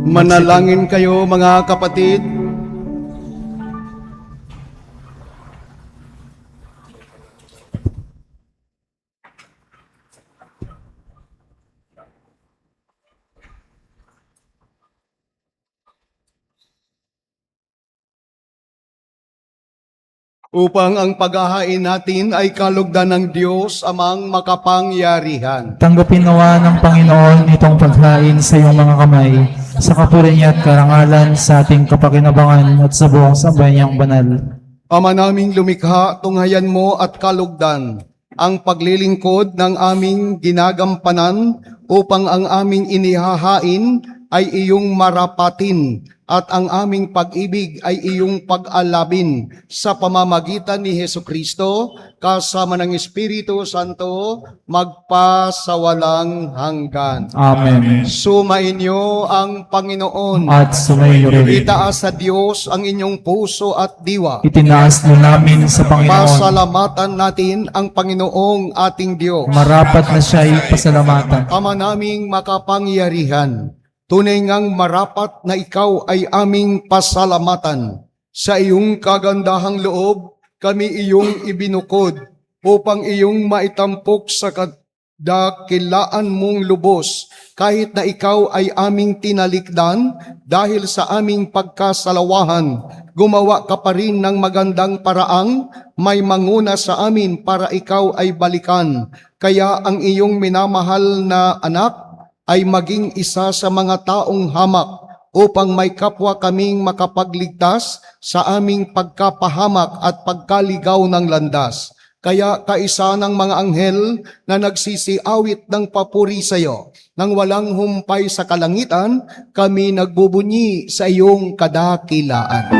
Manalangin kayo mga kapatid. Upang ang paghahain natin ay kalugdan ng Diyos amang makapangyarihan. Tanggapin nawa ng Panginoon itong paghain sa iyong mga kamay, sa kapuri niya at karangalan sa ating kapakinabangan at sa buong sabay niyang banal. Ama naming lumikha, tunghayan mo at kalugdan ang paglilingkod ng aming ginagampanan upang ang aming inihahain ay iyong marapatin at ang aming pag-ibig ay iyong pag-alabin sa pamamagitan ni Hesukristo kasama ng Espiritu Santo magpasawalang hanggan. Amen. Sumainyo ang Panginoon. At sumayo rin. Itaas sa Diyos ang inyong puso at diwa. Itinaas mo namin sa Panginoon. Pasalamatan natin ang Panginoong ating Diyos. Marapat na siya'y pasalamatan. Ama naming makapangyarihan, tunay ngang marapat na ikaw ay aming pasalamatan. Sa iyong kagandahang loob, kami iyong ibinukod upang iyong maitampok sa kadakilaan mong lubos, kahit na ikaw ay aming tinalikdan dahil sa aming pagkasalawahan. Gumawa ka pa rin ng magandang paraang may manguna sa amin para ikaw ay balikan. Kaya ang iyong minamahal na anak ay maging isa sa mga taong hamak upang may kapwa kaming makapagligtas sa aming pagkapahamak at pagkaligaw ng landas. Kaya kaisa ng mga anghel na nagsisiawit ng papuri sa iyo, nang walang humpay sa kalangitan, kami nagbubunyi sa iyong kadakilaan.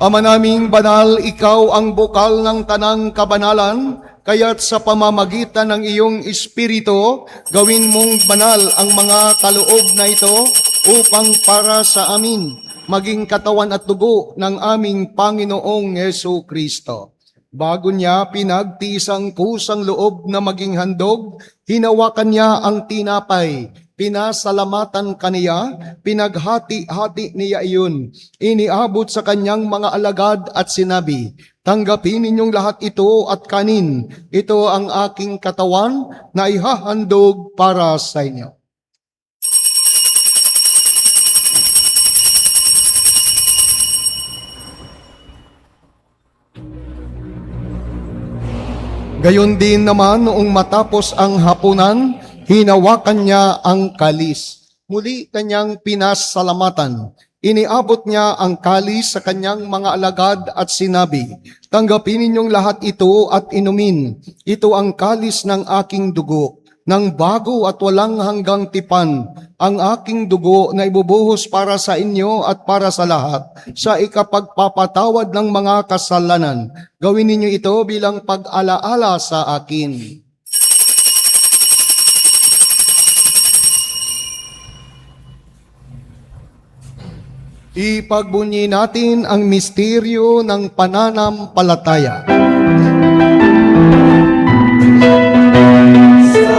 Ama naming banal, ikaw ang bukal ng tanang kabanalan, kaya't sa pamamagitan ng iyong Espiritu, gawin mong banal ang mga kaloob na ito upang para sa amin maging katawan at dugo ng aming Panginoong Hesu Kristo. Bago niya pinagtiisang kusang loob na maging handog, hinawakan niya ang tinapay, pinasalamatan kaniya, pinaghati-hati niya iyon, iniabot sa kanyang mga alagad at sinabi, tanggapin ninyong lahat ito at kanin, ito ang aking katawan na ihahandog para sa inyo. Gayon din naman noong matapos ang hapunan, hinawakan niya ang kalis. Muli kanyang pinasalamatan. Iniabot niya ang kalis sa kanyang mga alagad at sinabi, tanggapin ninyong lahat ito at inumin. Ito ang kalis ng aking dugo, ng bago at walang hanggang tipan, ang aking dugo na ibubuhos para sa inyo at para sa lahat, sa ikapagpapatawad ng mga kasalanan. Gawin ninyo ito bilang pag-alaala sa akin. Ipagbunyi natin ang misteryo ng pananampalataya. Sa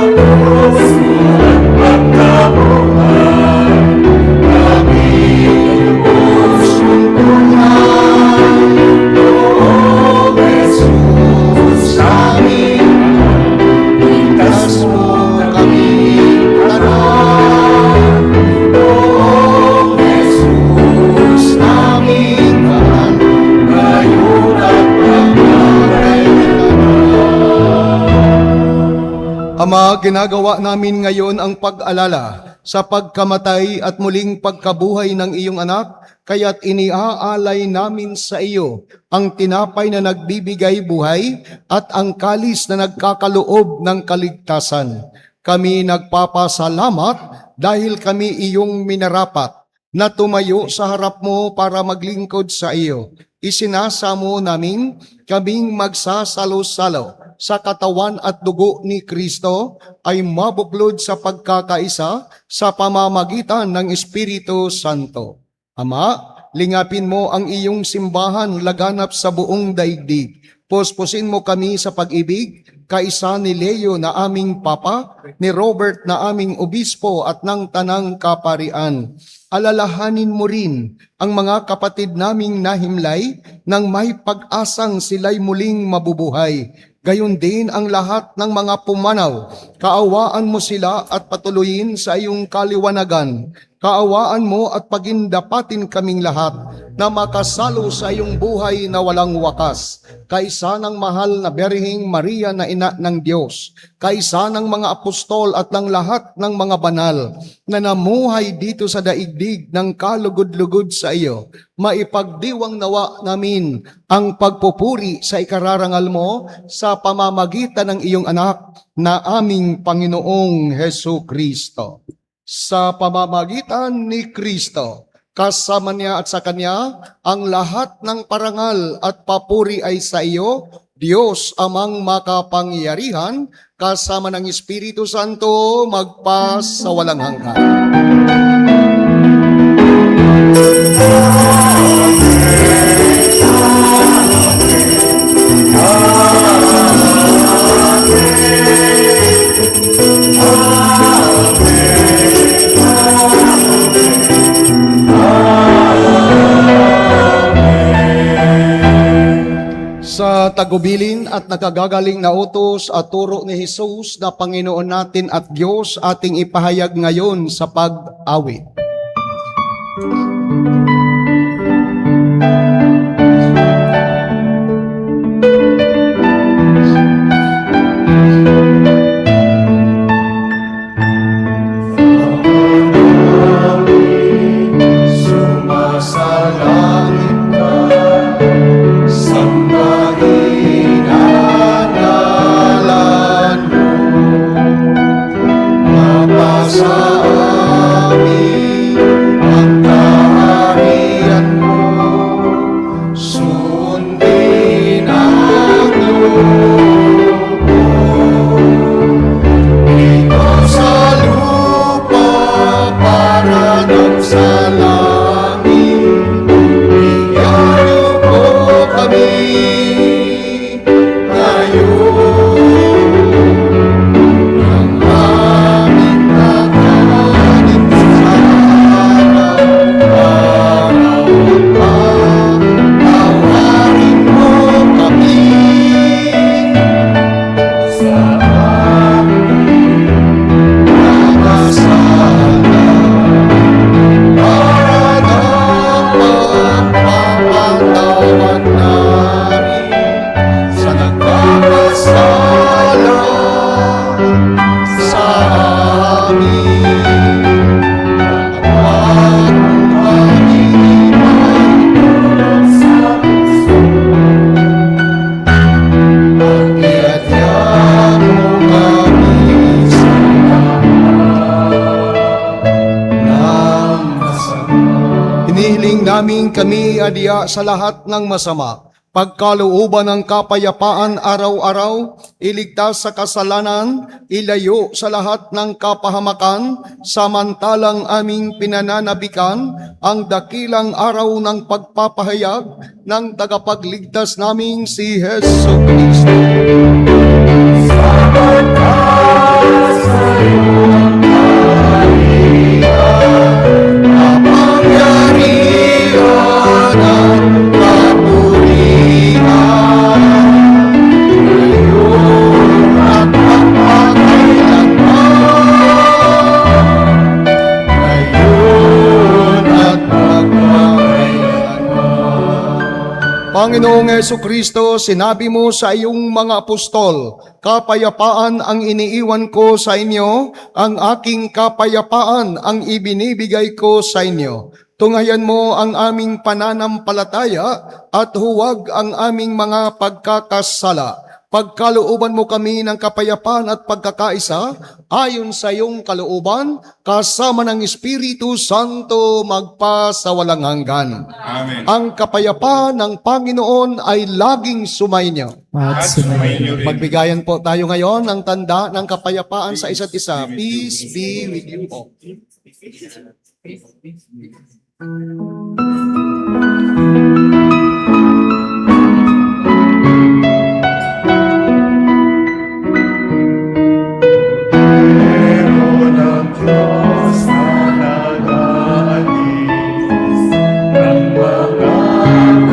Ama, ginagawa namin ngayon ang pag-alala sa pagkamatay at muling pagkabuhay ng iyong anak, kaya't iniaalay namin sa iyo ang tinapay na nagbibigay buhay at ang kalis na nagkakaloob ng kaligtasan. Kami nagpapasalamat dahil kami iyong minarapat na tumayo sa harap mo para maglingkod sa iyo. Isinasamo namin kaming magsasalo-salo sa katawan at dugo ni Kristo ay mabuklod sa pagkakaisa sa pamamagitan ng Espiritu Santo. Ama, lingapin mo ang iyong simbahan laganap sa buong daigdig. Puspusin mo kami sa pag-ibig, kaisa ni Leo na aming Papa, ni Robert na aming Obispo at ng Tanang Kaparian. Alalahanin mo rin ang mga kapatid naming nahimlay nang may pag-asang sila'y muling mabubuhay. Gayon din ang lahat ng mga pumanaw. Kaawaan mo sila at patuloyin sa iyong kaliwanagan. Kaawaan mo at pagindapatin kaming lahat na makasalo sa iyong buhay na walang wakas. Kaisa ng mahal na Birheng Maria na ina ng Diyos. Kaisa ng mga apostol at ng lahat ng mga banal na namuhay dito sa daigdig ng kalugod-lugod sa iyo. Maipagdiwang nawa namin ang pagpupuri sa ikararangal mo sa pamamagitan ng iyong anak na aming Panginoong Hesu Kristo. Sa pamamagitan ni Kristo, kasama niya at sa Kanya, ang lahat ng parangal at papuri ay sa iyo, Diyos amang makapangyarihan, kasama ng Espiritu Santo, magpas sa walang hanggan. Sa tagubilin at nakagagaling na utos at turo ni Jesus na Panginoon natin at Diyos ating ipahayag ngayon sa pag-awit. Namin kami adya sa lahat ng masama, pagkalooban ng kapayapaan araw-araw, iligtas sa kasalanan, ilayo sa lahat ng kapahamakan, samantalang aming pinananabikan ang dakilang araw ng pagpapahayag ng tagapagligtas naming si Hesu Kristo. Panginoong Jesucristo, sinabi mo sa iyong mga apostol, kapayapaan ang iniiwan ko sa inyo, ang aking kapayapaan ang ibinibigay ko sa inyo. Tunghayan mo ang aming pananampalataya at huwag ang aming mga pagkakasala. Pagkalooban mo kami ng kapayapaan at pagkakaisa, ayon sa iyong kalooban, kasama ng Espiritu Santo magpasawalang hanggan. Amen. Ang kapayapaan ng Panginoon ay laging sumainyo. At sumainyo rin. Magbigayan po tayo ngayon ng tanda ng kapayapaan sa isa't isa. Peace be with you all. Meron ang Diyos na nag-aalis ng mga kasalanan ng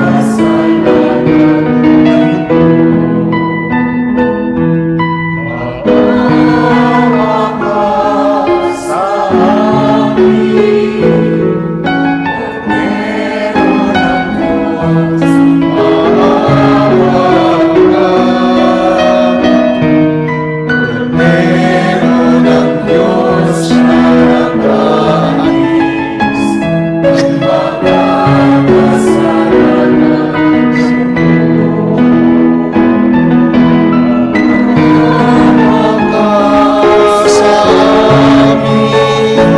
maawa ka sa amin. Meron ang Diyos, maawa ka. Meron ang Diyos na nag-aalis ng mga kasalanan sa mundo. Maawa ka sa amin. Meron ang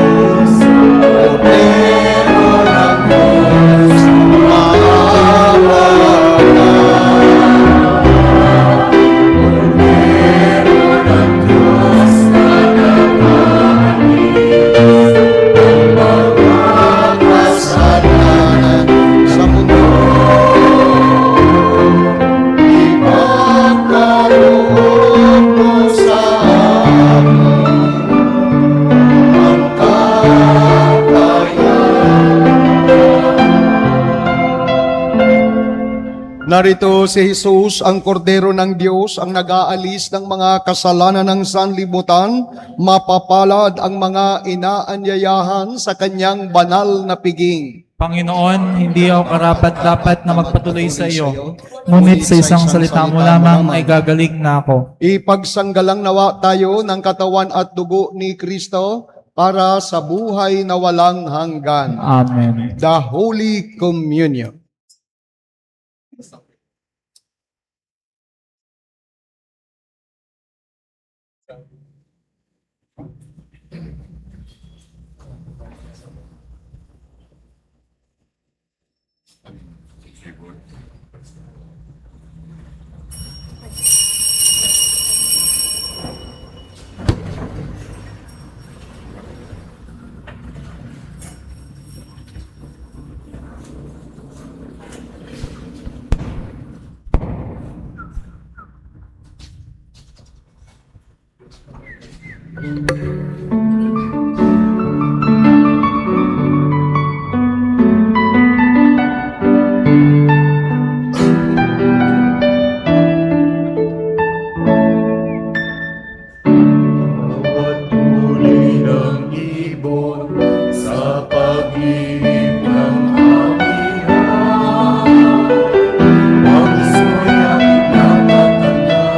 Diyos, maawa ka. Meron ang Diyos na nag-aalis ng mga kasalanan Sa mundo, ipagkaloob mo sa amin ang narito si Jesus, ang kordero ng Diyos, ang nag-aalis ng mga kasalanan ng sanlibutan. Mapapalad ang mga inaanyayahan sa kanyang banal na piging. Panginoon, hindi ako karapat-dapat na magpatuloy sa iyo. Ngunit sa isang salita mo lamang ay gagaling na ako. Ipagsanggalang nawa tayo ng katawan at dugo ni Kristo para sa buhay na walang hanggan. Amen. The Holy Communion. Patuloy ng ibon sa pag-ibig ng amihan. Ang soyang natatanda,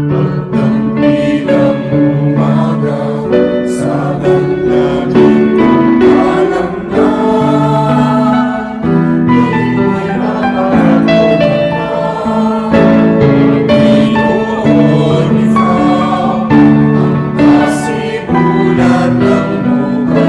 pagdampilang umaga sa damdamin kong alamnan. Ito'y nakakatumahan. Panginoon, ikaw ang kasibulan ng buhay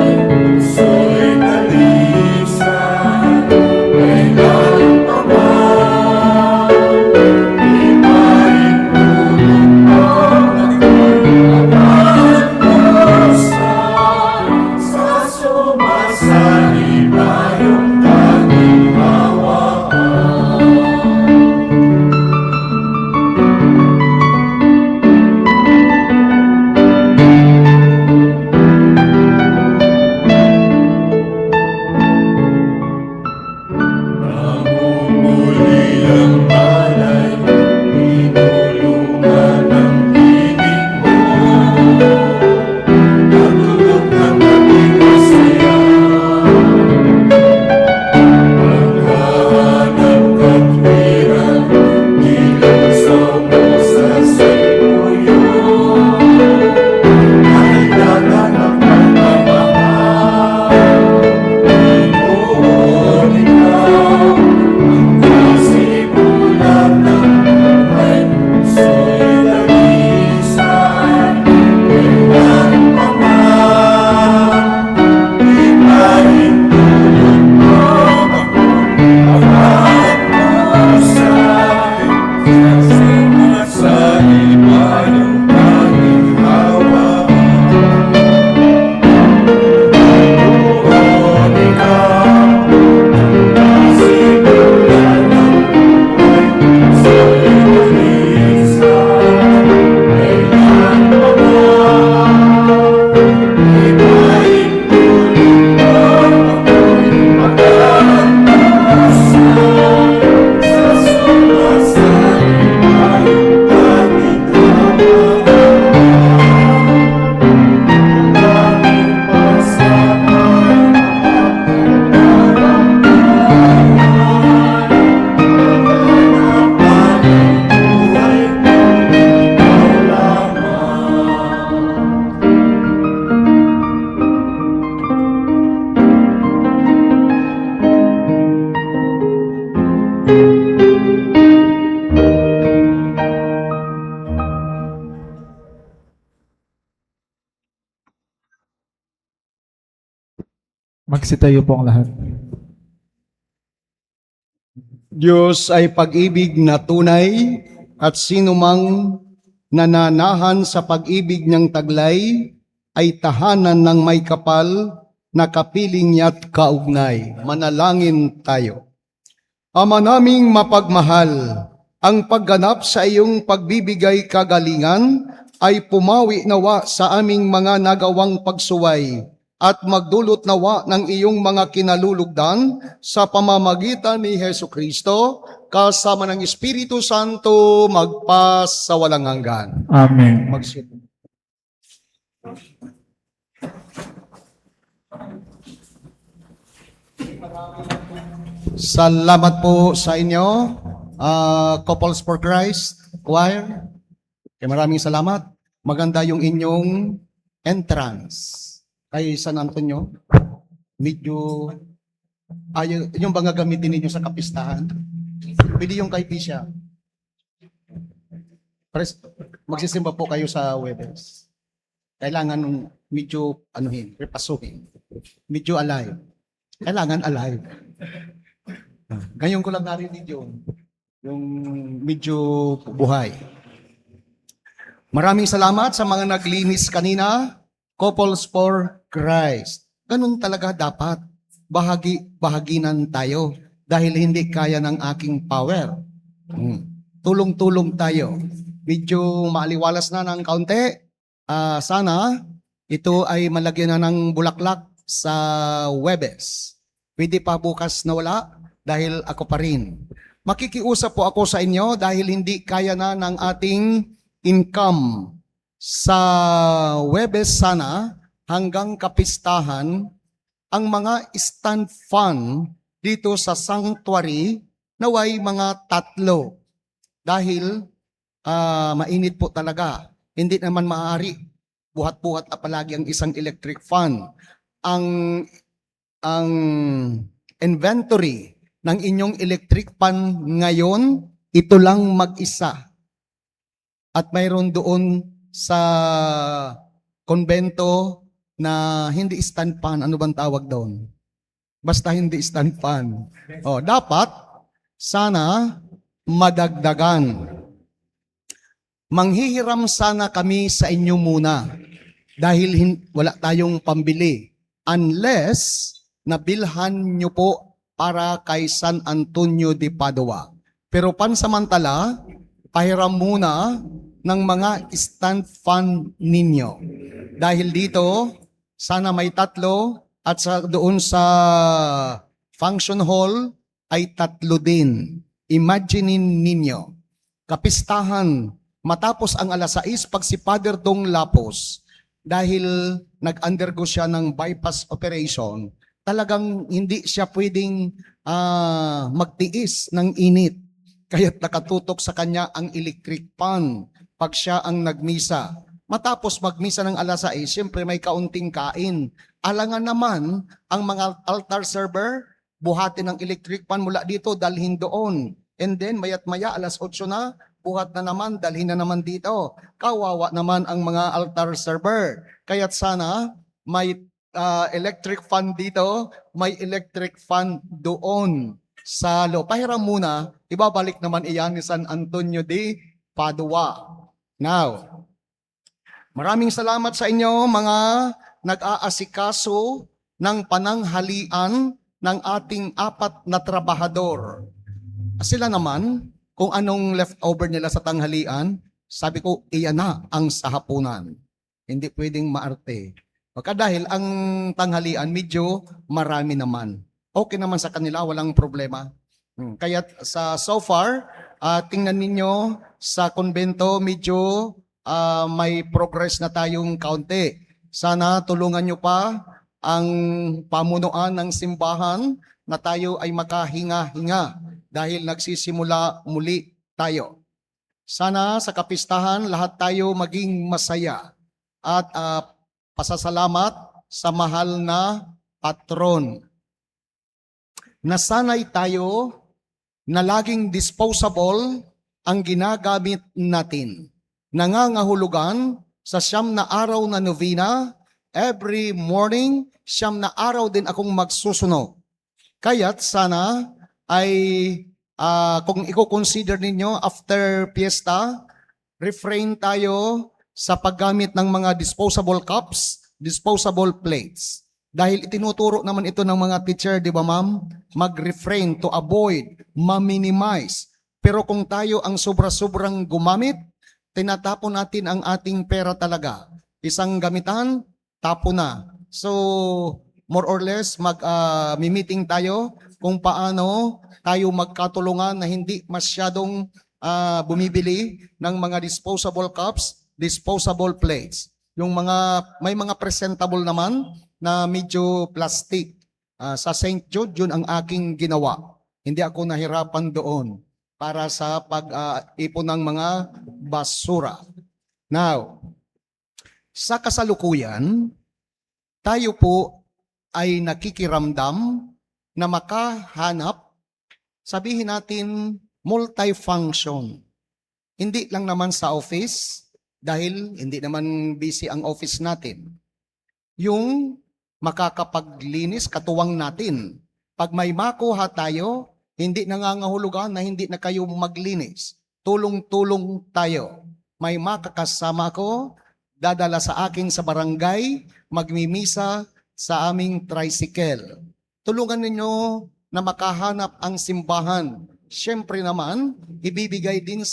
Magsitayo po ang lahat. Diyos ay pag-ibig na tunay at sino mang nananahan sa pag-ibig niyang taglay ay tahanan ng may kapal na kapiling niya't kaugnay. Manalangin tayo. Ama naming mapagmahal, ang pagganap sa iyong pagbibigay kagalingan ay pumawi nawa sa aming mga nagawang pagsuway at magdulot nawa ng iyong mga kinalulugdan sa pamamagitan ni Hesu Kristo kasama ng Espiritu Santo magpas sa walang hanggan. Amen. Magsit. Salamat po sa inyo, Couples for Christ, choir. Maraming salamat. Maganda yung inyong entrance kay San Antonio. Medyo, yung ba gagamitin ninyo sa kapistahan? Pwede yung kay Pisha. Magsisimba po kayo sa Webes. Kailangan medyo, repasuhin. Medyo alive. Kailangan alive. Ngayon ko lang narinig yun. Yung medyo buhay. Maraming salamat sa mga naglinis kanina. Couples for Christ. Ganun talaga dapat. Bahaginan tayo dahil hindi kaya ng aking power. Tulong-tulong tayo. Medyo maaliwalas na ng kaunti. Sana ito ay malagyan na ng bulaklak sa Webes. Pwede pa bukas na wala dahil ako pa rin. Makikiusap po ako sa inyo dahil hindi kaya na ng ating income sa Webes sana hanggang kapistahan ang mga stand fund dito sa sanctuary naway mga 3 dahil mainit po talaga. Hindi naman maaari buhat-buhat na palagi ang isang electric fan. Ang inventory ng inyong electric fan ngayon, ito lang mag-isa. At mayroon doon sa konbento na hindi stand fan. Ano bang tawag doon? Basta hindi stand fan. Dapat sana madagdagan. Manghihiram sana kami sa inyo muna dahil wala tayong pambili unless nabilhan nyo po para kay San Antonio de Padua. Pero pansamantala, pahiram muna ng mga stand fan ninyo. Dahil dito, sana may 3 at doon sa function hall ay 3 din. Imaginein ninyo, kapistahan matapos ang 6:00 pag si Father Dong Lapos, dahil nag-undergo siya ng bypass operation, talagang hindi siya pwedeng magtiis ng init. Kaya't nakatutok sa kanya ang electric fan pag siya ang nagmisa. Matapos magmisa ng 6:00, siyempre may kaunting kain. Alangan naman ang mga altar server, buhatin ng electric fan mula dito, dalhin doon. And then mayat maya 8:00 na, buhat na naman, dalhin na naman dito. Kawawa naman ang mga altar server. Kaya't sana may electric fan dito, may electric fan doon sa loob. Pahiram muna, ibabalik naman iyan ni San Antonio de Padua. Now, maraming salamat sa inyo mga nag-aasikaso ng pananghalian ng ating 4 na trabahador. Sila naman, kung anong leftover nila sa tanghalian, sabi ko, iyan na ang sahapunan. Hindi pwedeng maarte. Dahil ang tanghalian, medyo marami naman. Okay naman sa kanila, walang problema. Kaya so far, tingnan ninyo sa konbento, medyo may progress na tayong kaunti. Sana tulungan nyo pa ang pamunuan ng simbahan na tayo ay makahinga-hinga dahil nagsisimula muli tayo. Sana sa kapistahan lahat tayo maging masaya at pasasalamat sa mahal na patron. Nasanay tayo na laging disposable ang ginagamit natin. Nangangahulugan sa 9 na araw na novena every morning, 9 na araw din akong magsusunog. Kaya't sana ay kung i-consider ninyo after fiesta, refrain tayo sa paggamit ng mga disposable cups, disposable plates. Dahil itinuturo naman ito ng mga teacher, di ba ma'am? Mag-refrain to avoid, ma-minimize. Pero kung tayo ang sobra-sobrang gumamit, tinatapon natin ang ating pera talaga. Isang gamitan, tapo na. So, more or less, meeting tayo kung paano tayo magkatulungan na hindi masyadong bumibili ng mga disposable cups, disposable plates. Yung may mga presentable naman na medyo plastic. Sa St. Jude, yun ang aking ginawa. Hindi ako nahirapan doon para sa pag-ipon ng mga basura. Now, sa kasalukuyan, tayo po ay nakikiramdam na makahanap, sabihin natin, multifunction. Hindi lang naman sa office, dahil hindi naman busy ang office natin. Yung makakapaglinis, katuwang natin. Pag may makuha tayo, hindi nangangahulugan na hindi na kayo maglinis. Tulong-tulong tayo. May makakasama ko, dadala sa akin sa barangay, magmimisa sa aming tricycle. Tulungan ninyo na makahanap ang simbahan. Siyempre naman, ibibigay din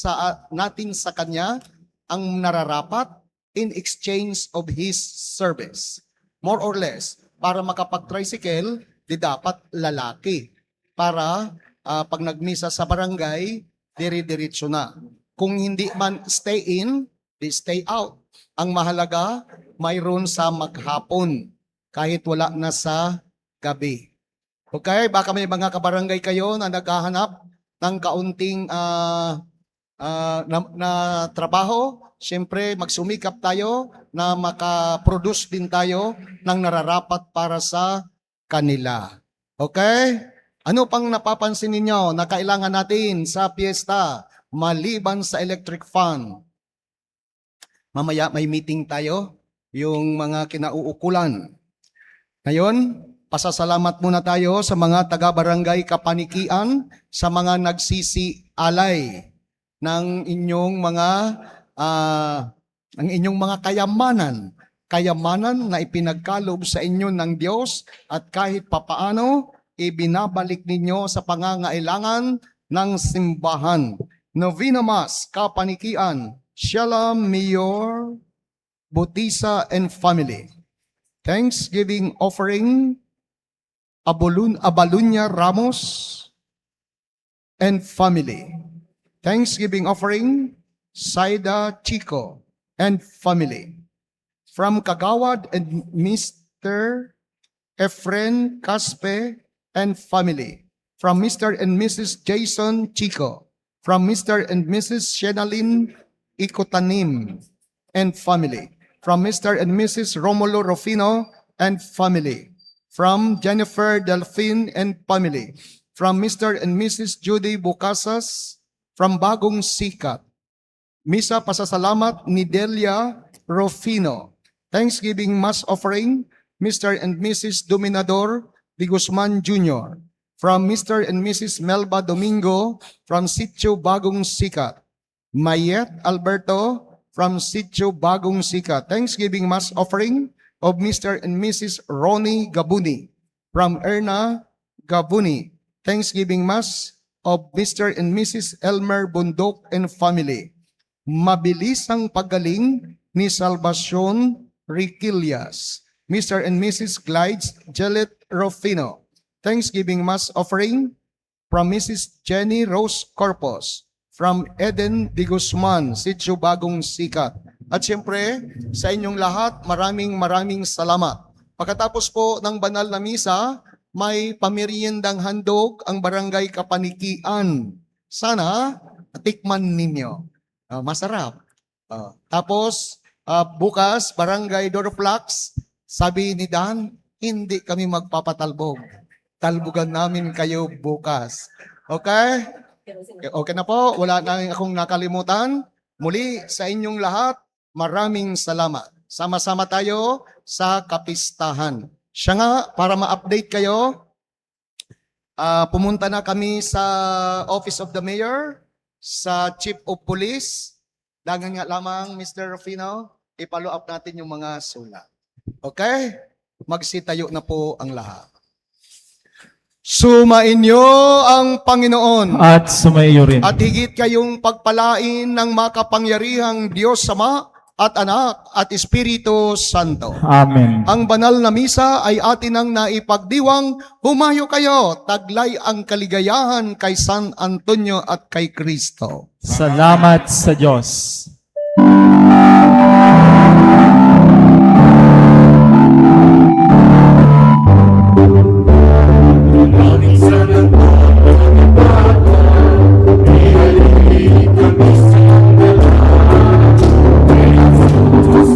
natin sa kanya ang nararapat in exchange of his service. More or less, para makapag-tricycle, di dapat lalaki. Para pag nagmisa sa barangay, dire-diretso na. Kung hindi man stay in, di stay out. Ang mahalaga, mayroon sa maghapon, kahit wala na sa gabi. Okay, baka may mga kabarangay kayo na naghahanap ng kaunting na trabaho. Siyempre, magsumikap tayo na makaproduce din tayo ng nararapat para sa kanila. Okay? Ano pang napapansin ninyo na kailangan natin sa piyesta maliban sa electric fan? Mamaya may meeting tayo, yung mga kinauukulan. Ngayon, pasasalamat muna tayo sa mga taga-barangay Kapanikian, sa mga nagsisialay ng inyong mga kayamanan na ipinagkalob sa inyo ng Diyos, at kahit papaano, ibinabalik ninyo sa pangangailangan ng simbahan. Novena Mass, Kapanikian, Shalom Mayor, Butisa and family. Thanksgiving offering, Abalunya Ramos and family. Thanksgiving offering, Saida Chico and family. From Kagawad and Mr. Efren Caspe and family. From Mr. and Mrs. Jason Chico. From Mr. and Mrs. Shenalyn Ikotanim and family. From Mr. and Mrs. Romulo Rufino and family. From Jennifer Delphine and family. From Mr. and Mrs. Judy Bukasas from Bagong Sikat. Misa pasasalamat ni Delia Rufino. Thanksgiving Mass offering, Mr. and Mrs. Dominador de Guzman Jr. From Mr. and Mrs. Melba Domingo from Sitio Bagong Sikat. Mayet Alberto from Sitio Bagong Sikat. Thanksgiving Mass offering of Mr. and Mrs. Ronnie Gabuni from Erna Gabuni. Thanksgiving Mass of Mr. and Mrs. Elmer Bundok and family. Mabilis ang paggaling ni Salvacion Riquillas. Mr. and Mrs. Glides Jelet Rufino. Thanksgiving Mass offering from Mrs. Jenny Rose Corpus from Eden de Guzman, Sitio Bagong Sikat. At siyempre, sa inyong lahat, maraming salamat. Pagkatapos po ng banal na misa, may pameriendang handog ang Barangay Kapanikian. Sana tikman ninyo. Masarap. Tapos, bukas, Barangay Doroflax, sabi ni Dan, hindi kami magpapatalbog. Talbugan namin kayo bukas. Okay? Okay na po. Wala na akong nakalimutan. Muli, sa inyong lahat, maraming salamat. Sama-sama tayo sa kapistahan. Siya nga, para ma-update kayo, pumunta na kami sa Office of the Mayor, sa Chief of Police. Dagan nga lamang, Mr. Rufino, i-follow up natin yung mga sulat. Okay? Magsitayo na po ang lahat. Sumainyo ang Panginoon At sumaiyo rin. at higit kayong pagpalain ng makapangyarihang Diyos Ama at Anak at Espiritu Santo. Amen. Ang banal na misa ay atin ang naipagdiwang, humayo kayo, taglay ang kaligayahan kay San Antonio at kay Kristo. Salamat sa Diyos. Langit sa nagpapalipatan, ihalik kami sa dalahan. Jesus,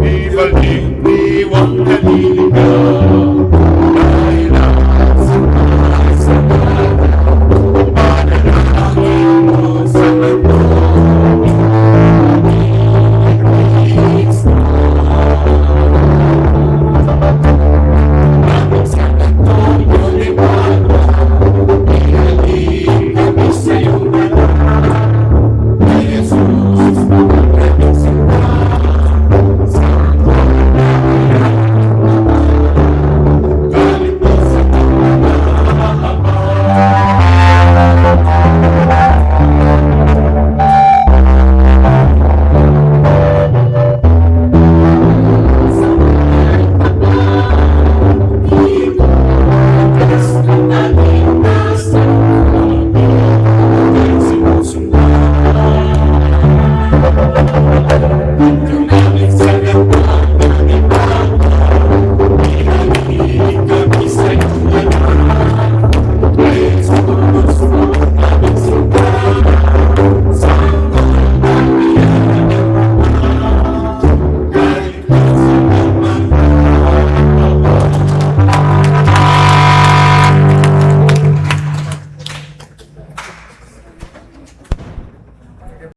ibalik niwang kaligaw.